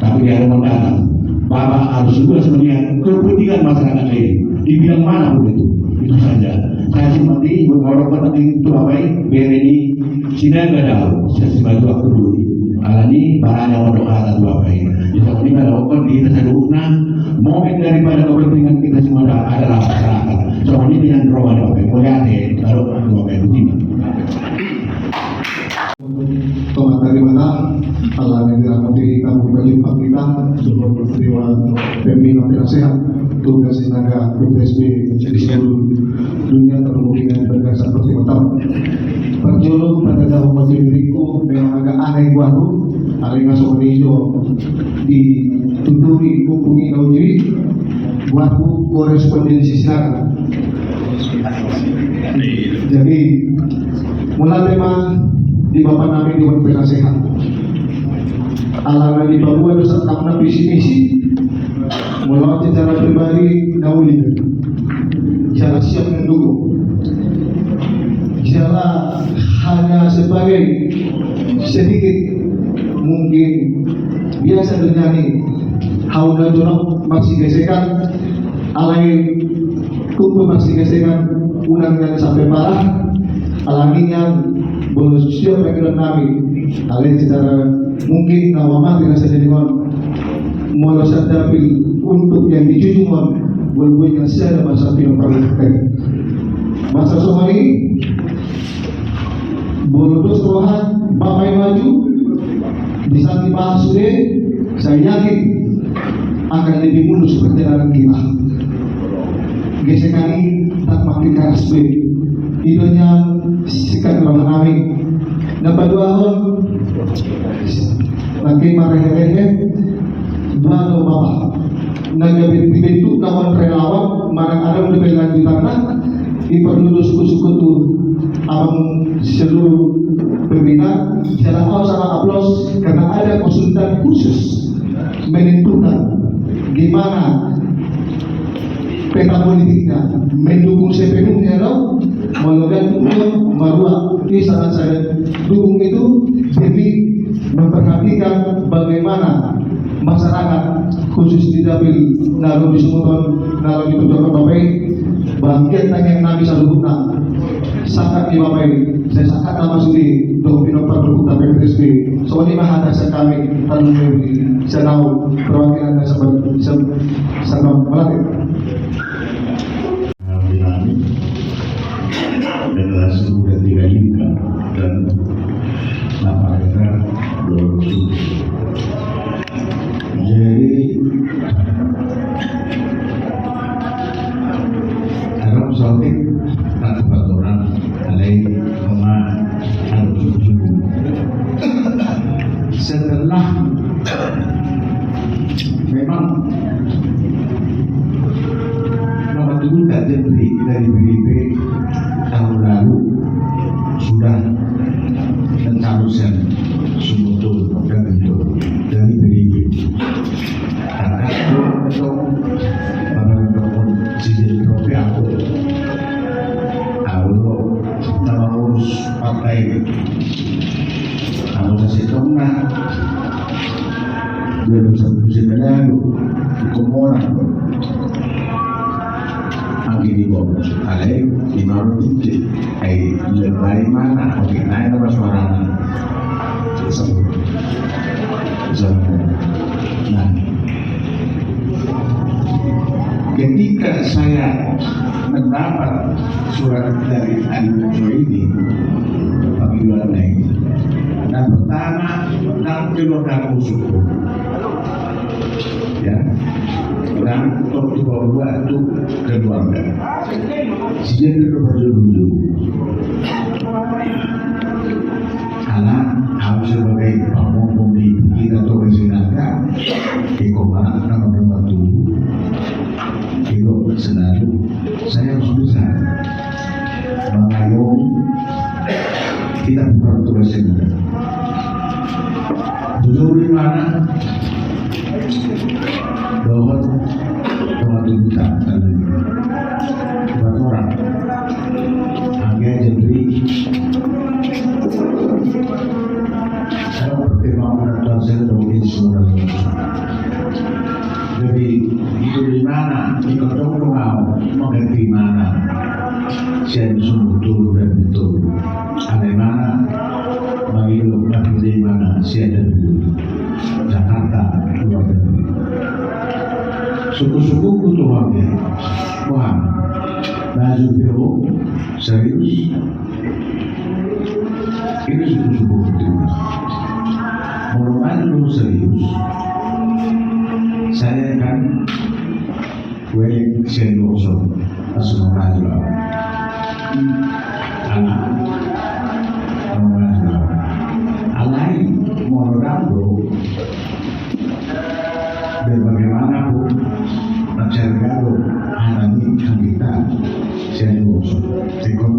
[SPEAKER 1] tapi dia harus mendatang Bapak harus juga melihat kepentingan masyarakat ini di bidang mana pun itu saja. Saya seperti beberapa penting itu apa biar ini Cina nggak tahu saya sebagai waktu dulu alani barangnya orang kata dua baik. Jadi ini kalau kon kita seluruhnya momen daripada kepentingan kita semua adalah masyarakat. So ini dengan roh ada baik. Boleh ada kalau dua baik begini.
[SPEAKER 4] Tomat dari mana Allah yang dirahmati kami berjumpa kita seluruh peristiwa pembina penasehat tugas tenaga PPSB di seluruh dunia terhubung dengan berdasar pertimbangan tahun berjuluk pada dalam baju diriku memang agak aneh baru hari masuk hijau dituturi hubungi nauji buatku korespondensi silakan. Jadi mulai tema di Bapak Nabi Dewan Penasehat ala di Papua dosa karena visi misi mulai secara pribadi nauli cara siap mendukung cara hanya sebagai sedikit mungkin biasa bernyanyi hauna jorok masih gesekan alai kumpul masih gesekan unang yang sampai parah alaminya bonus siap background kami kalian secara mungkin nawama tidak saja dengan molosan dapil untuk yang dijunjungan boleh yang saya masa film perhatikan masa somali boleh rohan pakai maju bisa dibahas sudah saya yakin akan lebih mulus perjalanan kita gesekan ini tak makin keras idenya sikat orang kami dapat 2 tahun lagi marah-marah 2 tahun bapak nagabit dibentuk kawan relawan marang ada lebih lanjutannya diperlu suku-suku tu abang seluruh pembina secara awal sama aplaus karena ada konsultan khusus menentukan gimana peta politiknya mendukung sepenuhnya loh melakukan marwah ini sangat saya dukung itu demi memperhatikan bagaimana masyarakat khusus di dapil naruh di Sumuton naruh di Tujuan Bapak bangkit tanya Nabi Sallallahu sangat di Bapak saya sangat nama sudi untuk pinopar berhutan PPSB soalnya mah ada kami tanpa senau perwakilan dan sebab melatih
[SPEAKER 1] generasi muda tidak juga dan mereka belum jadi dalam sotik tak dapat orang alaih koma harus subuh setelah memang nomor dulu tak jadi dari PDIP tahun lalu sudah mencalonkan Sumutul dan itu dari PDIP karena itu untuk menentukan sisi trofi aku nama urus partai aku kasih tengah 2019 di Komoran gini kok, alay di mana titik, lebay mana, oke, naik apa suaranya, nah, ketika saya mendapat surat dari Anu ini, panggilan lain, dan pertama, dan kedua suku, ya. Dan untuk dibawa itu keluarga. Sejak itu dulu. Karena harus sebagai pemimpin di kita atau masyarakat, ekonomi dan membantu. Itu selalu saya harus bisa mengayomi kita bertugas ini. Jujur di mana? Bahwa kita dan orang hanya jadi saya pertimbangan dan saya mungkin suara jadi itu di mana di ketemu mengerti mana saya betul dan betul ada mana bagi lo di mana CNN Jakarta luar negeri. Suku-suku butuh waktu. Wah, baju biru serius. Ini suku-suku butuh. Kalau baju serius, saya akan sendoso asal anak alai monodambro bagaimanapun tercergado alami kita sendoso ikut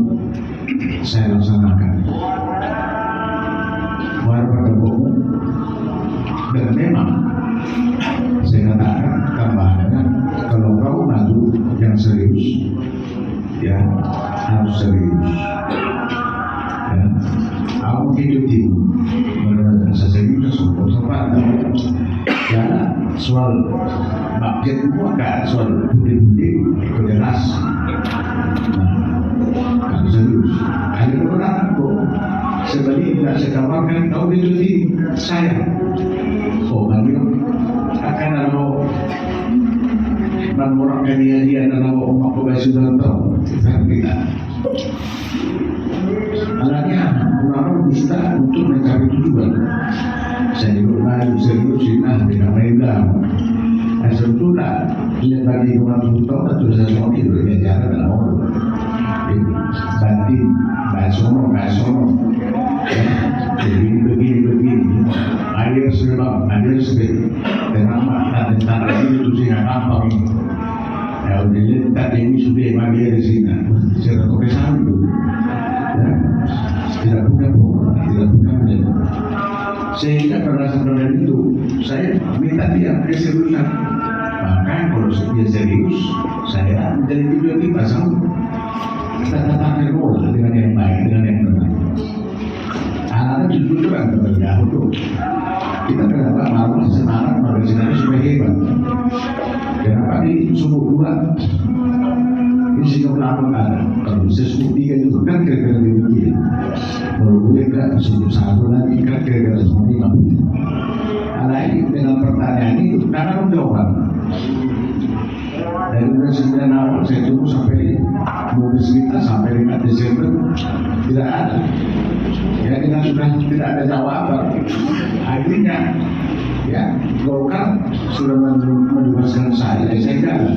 [SPEAKER 1] saya laksanakan baru pada buku dan memang saya katakan tambahannya kalau kau maju yang serius ya harus serius ya aku hidup di menurut saya serius sempat ya soal budget bukan soal budi-budi jelas kalau serius ada orang kok sebaliknya saya kabarkan kau dicuti saya kami akan ada mengurangkan dia dalam umat kebajikan kan kita anaknya orang bisa untuk mencapai tujuan saya juga serius nah dengan mereka sebetulnya lihat bagi orang tua atau sesuatu itu dia jalan dalam orang banting basono begini ada sebab kenapa tentang itu sih apa ini ya udah tadi ini sudah bagi di sini saya tak kesal itu ya tidak punya sehingga pada itu saya minta dia keseriusan maka kalau dia serius saya menjadi video di pasang kita tatakan bola dengan yang baik dengan yang benar anak justru kan terjauh tuh kita kenapa malah semangat pada sinar supaya hebat kenapa di suku dua ini sikap lama ada kalau sesuku tiga itu kan kira-kira begini kalau gue kan suku satu lagi kan kira-kira semua lima ini dengan pertanyaan itu karena menjawab dari bulan 9 awal saya tunggu sampai mobil kita sampai 5 Desember tidak ada ya kita sudah tidak ada jawaban akhirnya ya Golkar sudah membebaskan saya jalan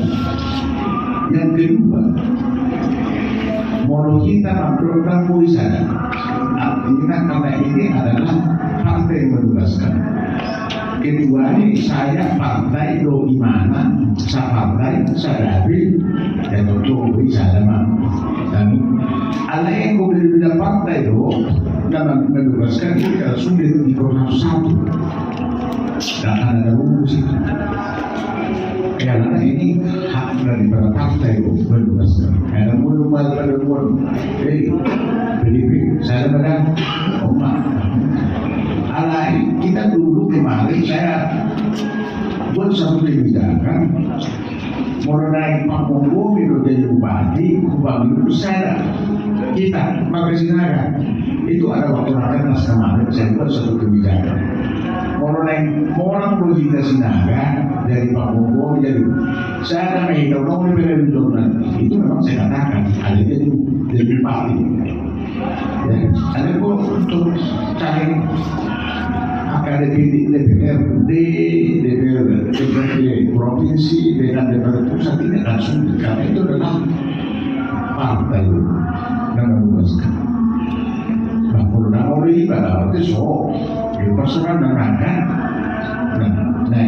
[SPEAKER 1] yang kedua mau kita memperoleh puisana artinya karena ini adalah partai yang membebaskan kedua ini saya partai do imana saya partai sadari dan Jokowi saya dan ala yang berbeda partai do dalam membebaskan itu kalau sulit di Koran 1 dan ada rumus karena ini hak daripada partai do membebaskan karena belum pada PDIP saya bilang umat alai kita dulu kemarin saya buat satu kebijakan mau naik Pak Monggo itu jadi bupati itu saya kita Makasinaga itu ada waktu rakyat kemarin saya buat satu kebijakan mau naik orang politik Sinaga dari Pak Monggo jadi saya akan menghitung nomor pilihan itu memang saya katakan ada jadi bupati ya ada kok untuk cari akademi DPRD, DPRD provinsi dengan DPRD pusat ini akan sulit karena itu adalah partai yang membebaskan. Nah, kalau nangori pada waktu di persoalan neraka. Nah,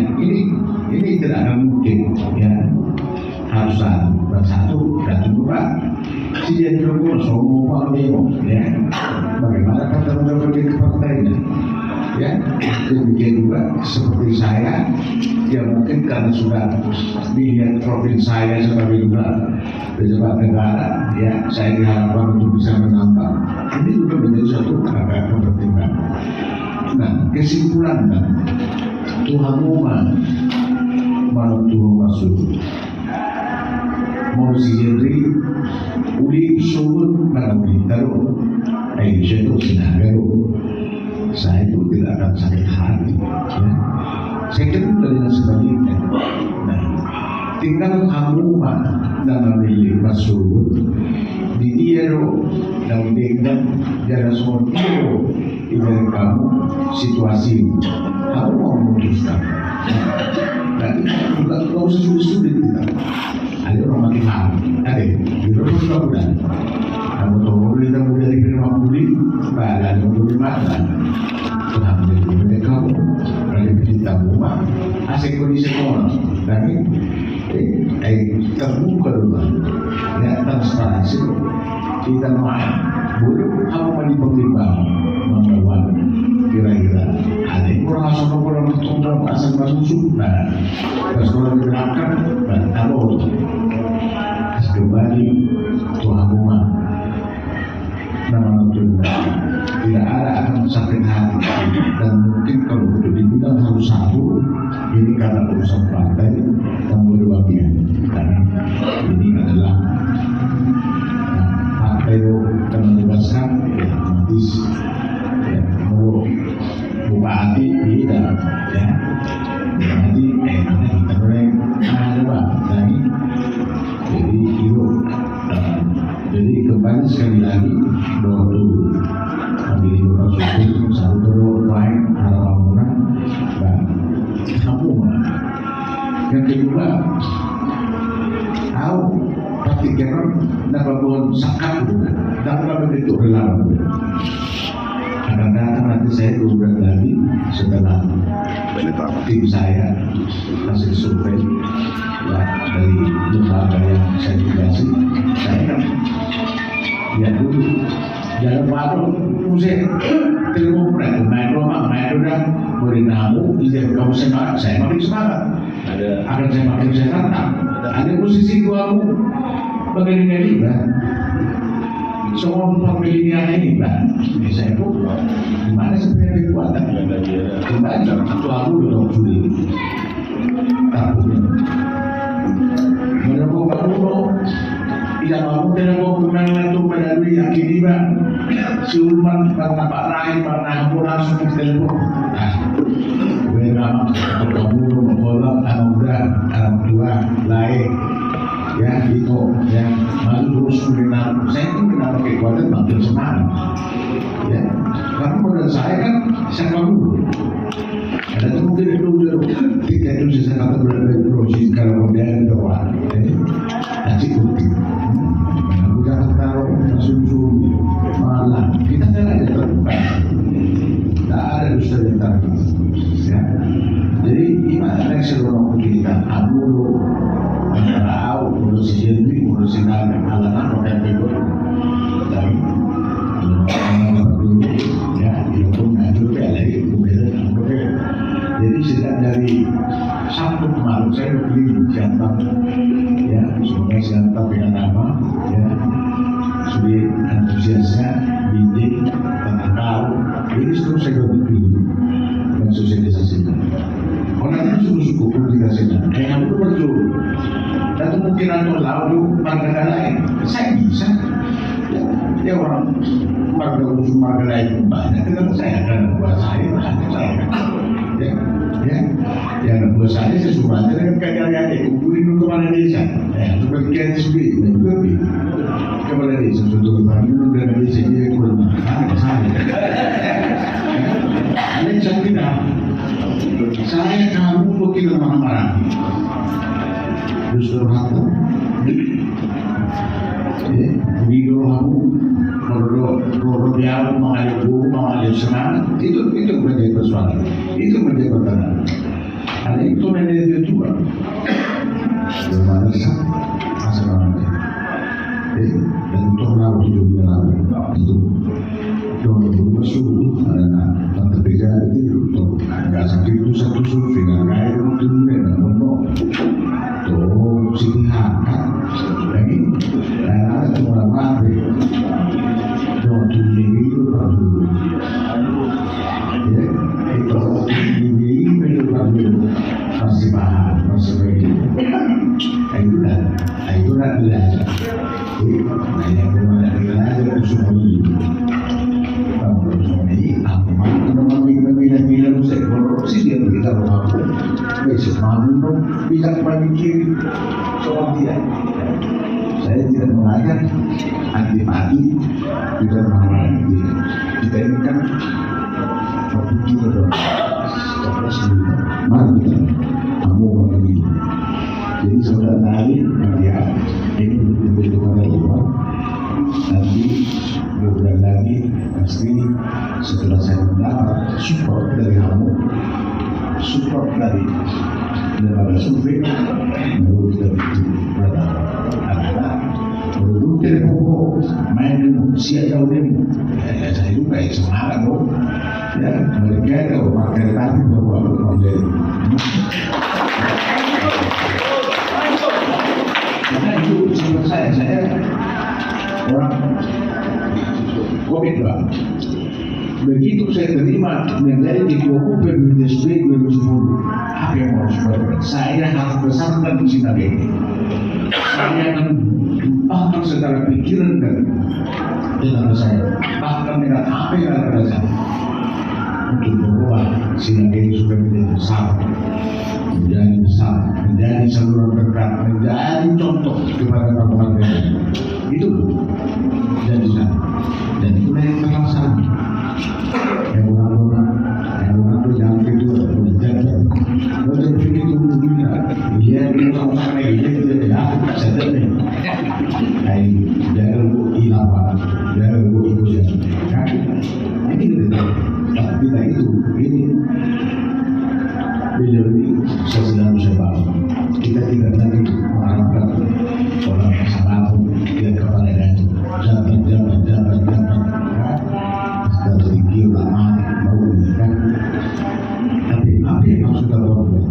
[SPEAKER 1] ini tidak akan mungkin ya harus satu dan kedua si dia juga semua demo ya bagaimana kata menjadi partainya ya demikian juga seperti saya ya mungkin karena sudah dilihat profil saya sebagai juga pejabat negara ya saya diharapkan untuk bisa menambah ini juga menjadi suatu agak pertimbangan. Nah kesimpulan Tuhan malam Tuhan masuk mau sendiri uli sulut pada taruh Aisyah itu Sinaga saya itu tidak akan sakit Saya kira dari sebaliknya. Nah, tinggal kamu na memilih masuk di diero dan dengan jalan semua dari kamu situasi kamu mau memutuskan. Nah, bukan kau sulit tidak. Ada orang mati paham, ada di rumah sudah bulan. Kamu tahu boleh tak boleh di rumah buli, badan boleh makan. Kenapa boleh kamu? Kalau kita rumah, asik kondisi orang, tapi terbuka rumah, ya transparansi. Kita main, boleh kamu mau dipertimbang, membawa kira-kira ada yang kurang asal kurang bertolong asal masuk sudah, terus kalau digerakkan, kalau kembali Tuhan rumah nama Tuhan tidak ada akan sakit hati dan mungkin kalau untuk dibilang harus satu ini karena urusan partai dan berbagian karena ini adalah partai yang membebaskan ya nanti ya mau buka hati tidak ya nanti kita boleh ada lagi jadi itu jadi kembali sekali lagi bahwa itu bagi Bapak Suku satu baik harapan orang dan kamu yang kedua tahu praktiknya dapat buat sakat dapat begitu relawan akan datang nanti saya berulang lagi setelah tim saya hasil survei ya, dari lembaga yang saya tugaskan saya kan ya dulu jalan baru musik telepon mereka main rumah main udah berinamu ide kamu semangat saya makin semangat akan saya makin saya tantang ada posisi kamu begini kan semua pemilihan ini kan saya pun gimana sebenarnya kekuatan kembali itu aku udah sulit takutnya menurut kamu tidak mau tidak mau bermain itu melalui akibat si Ulman karena Pak Rahim karena aku langsung telepon berapa kamu membolak anak muda anak tua lain ya itu yang malu terus mengenal saya pun kenapa kekuatan makin semangat ya karena modal saya kan saya kamu ada tuh mungkin itu tidak itu saya kata berada proses kalau modal doang nanti bukti aku jangan taruh masuk malam kita kan ada terbuka tak ada dusta yang taruh ya jadi gimana seluruh kita dulu tahu ngurusin diri ngurusin anak-anak dan itu dan dulu ya itu ngadu lagi kemudian jadi sejak dari Sabtu kemarin saya beli jantan ya semoga jantan dengan nama ya sudah antusiasnya bidik tentang tahu ini terus saya beli dan sosialisasikan orang itu suku publikasinya kayak aku berjuang dan kemungkinan lalu marga lain saya bisa ya orang marga usul marga lain banyak kan saya akan buat saya ya buat saya sesuatu yang kaya kumpulin kemana desa sebagian sendiri dan juga kemana desa untuk kembali dan desa dia kurang saya ini saya tidak saya kamu mungkin marah-marah justru hati video kamu kalau dia mengalih semangat itu menjadi persoalan itu menjadi pertanyaan ada itu menjadi juga bagaimana sih masalahnya dan untuk lalu hidupnya lalu itu kalau masuk karena tante beda itu untuk nggak sakit itu satu survei nggak kayak itu dan mono tuh sini haka lagi dan ada cuma mati tuh ini itu baru ya itu ini itu baru masih paham masih baik itu lah belajar banyak kemana belajar semua ini aku mau bila-bila saya korupsi dia beritahu aku ya. Saya tidak mengajak antipati, tidak mengajak. Kita ini kan berpikir dong. Mari kita ngomong begini. Jadi saudara tadi dia ini lebih kepada Allah. Nanti beberapa lagi pasti setelah saya mendapat support dari kamu, support dari lembaga survei, baru kita berada anak-anak baru telepon main siap jauh demo. Saya juga semangat dong. Ya, mereka itu pakai tadi bahwa menjadi. Karena itu menurut saya orang Covid Pak. Begitu saya terima menjadi ketua UP BPSB 2010, apa yang harus berbuat? Saya harus besarkan Sinaga ini. Saya akan bahkan secara pikiran dan tenaga saya, bahkan dengan apa yang ada saya, untuk membuat Sinaga ini sudah menjadi besar, menjadi saluran berkat, menjadi contoh kepada kawan-kawan itu jadi dan itu yang terlaksana. Yang orang itu yang kedua menjaga, kalau pikir itu mungkin dia orang lagi dia tidak sadar nih. Kayak jangan lu hilang, jangan lu ikut ya. Ini kita itu ini menjadi sesuatu sebab kita tidak lagi mengharapkan orang salah dia kepada itu jabat dan sedikit lama mau kan tapi apa yang harus kita lakukan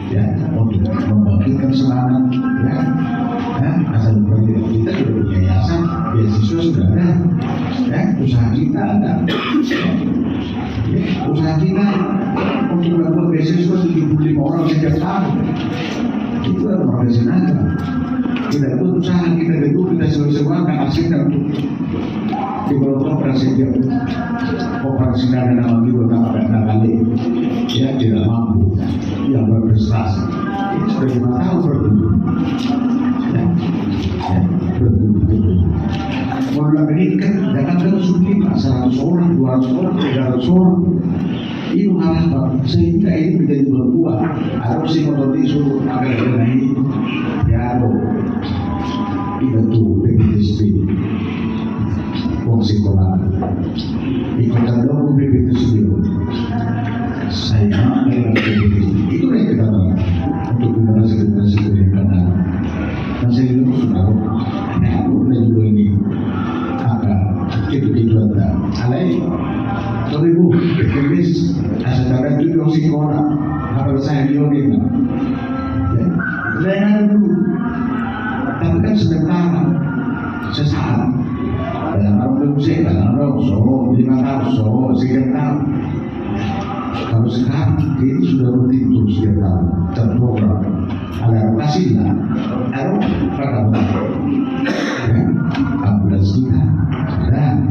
[SPEAKER 1] ya untuk membangkitkan semangat ya asal kita sudah punya yayasan beasiswa sudah ada ya usaha kita ada usaha kita untuk melakukan beasiswa 75 orang setiap tahun itu adalah profesional. Tidak itu usaha kita itu kita sewa-sewakan hasilnya untuk developer prasetya operasi dana dalam beberapa kali ya tidak mampu yang berprestasi ini sudah 5 tahun berdua Orang ini kan jangan sulit 100 orang, 200 orang, 300 orang itu harapan sehingga ini menjadi berbuah harus si motor disuruh agar ini ya itu BPSB fungsi sekolah ikutan dong BPSB saya itu yang kita lakukan untuk generasi yang akan datang dan saya juga sudah aku juga ini akan begitu ada alai Toribu, Kemis, asalkan itu yang sekolah, apa saya bilang Jangan dulu, tapi kan sesaat. Dalam orang musik, dalam orang 5 tahun, sekian tahun. Kalau sekarang ini sudah rutin terus setiap tahun terprogram. Ada rotasi lah, ada pada ambulans kita, dan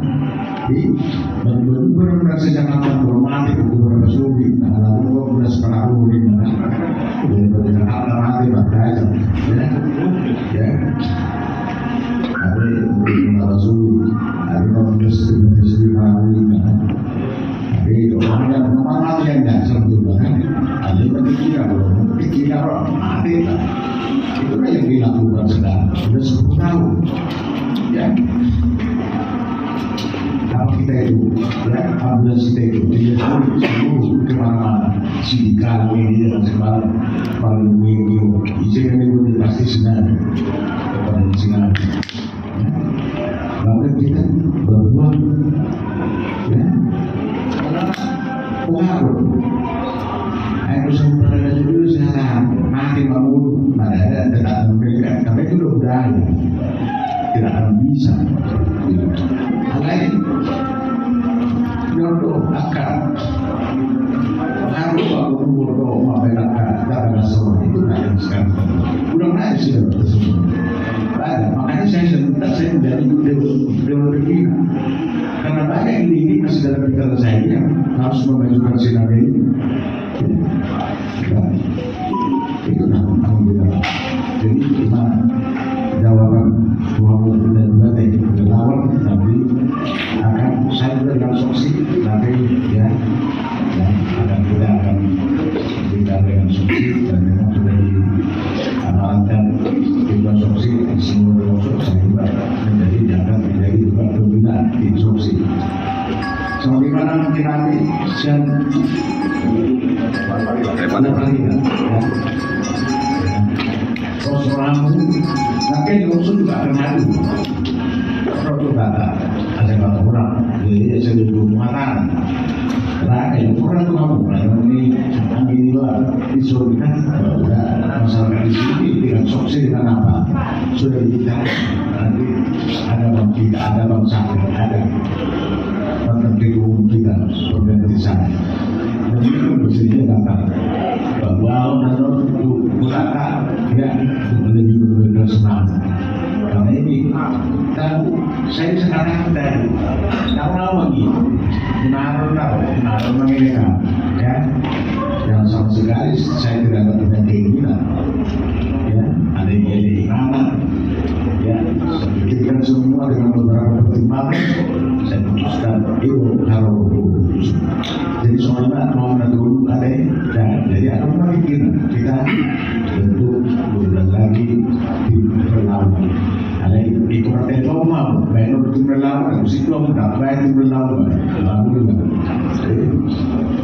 [SPEAKER 1] benar-benar sejak kapan romantis beberapa suami, lalu beberapa perahu ini, beberapa kata mati bagai ya, ada beberapa suami, ada beberapa perahu ini, ada orang yang mati yang dasar juga kan, ada berpikir orang mati, itu kan yang dilakukan sekarang, sudah 10 tahun, ya. Kalau kita itu, ya, ambulans kita itu, dia seluruh kemana-mana, sidikal ini dan sebagainya, paling minggu, izinkan itu pasti senang, kepada senang. Lalu kita berdua, ya, pengaruh. Aku sebenarnya dulu saya mati bangun, ada tidak memberikan, tapi itu udah tidak akan bisa. Lain jodoh akan harus aku berdoa membela darah nasional itu tidak sekarang udah naik sih tersebut makanya saya sebentar saya menjadi dewan pembina karena banyak ini masih dalam pikiran saya yang harus memajukan Sinaga ini itu alhamdulillah jadi gimana Sebagaimana mungkin nanti siang pada pagi ya. Terus orangmu, nanti langsung juga akan ngadu. Kalau kata ada kata orang, jadi saya dulu mengatakan, nah yang orang itu kamu, yang ini disuruh kan, udah masyarakat di sini dengan sukses dengan apa, sudah dibilang nanti ada bang kita, ada bang saya, ada menteri umum kita, organisasi. Dan itu mestinya kata bahwa orang itu berkata ya lebih berbeda senang. Karena ini tahu saya sekarang dari tahu lagi naruh mereka ya yang sama sekali saya tidak punya keinginan ya ada yang jadi imanan ya saya pikirkan semua dengan beberapa pertimbangan saya putuskan itu harus jadi soalnya mau dulu ada dan jadi ada pemikiran kita bentuk bulan lagi di perlawanan ada di partai mau baru di perlawanan situ tidak baik di perlawanan lalu juga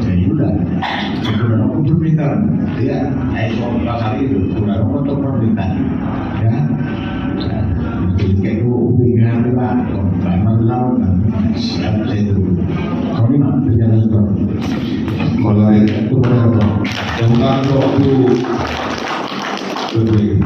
[SPEAKER 1] jadi udah sudah aku permintaan ya soal pasal itu sudah aku untuk permintaan ya kayak dengan apa bagaimana lawan siap saya dulu kau ini mah berjalan seperti
[SPEAKER 5] mulai itu pada yang waktu berbeda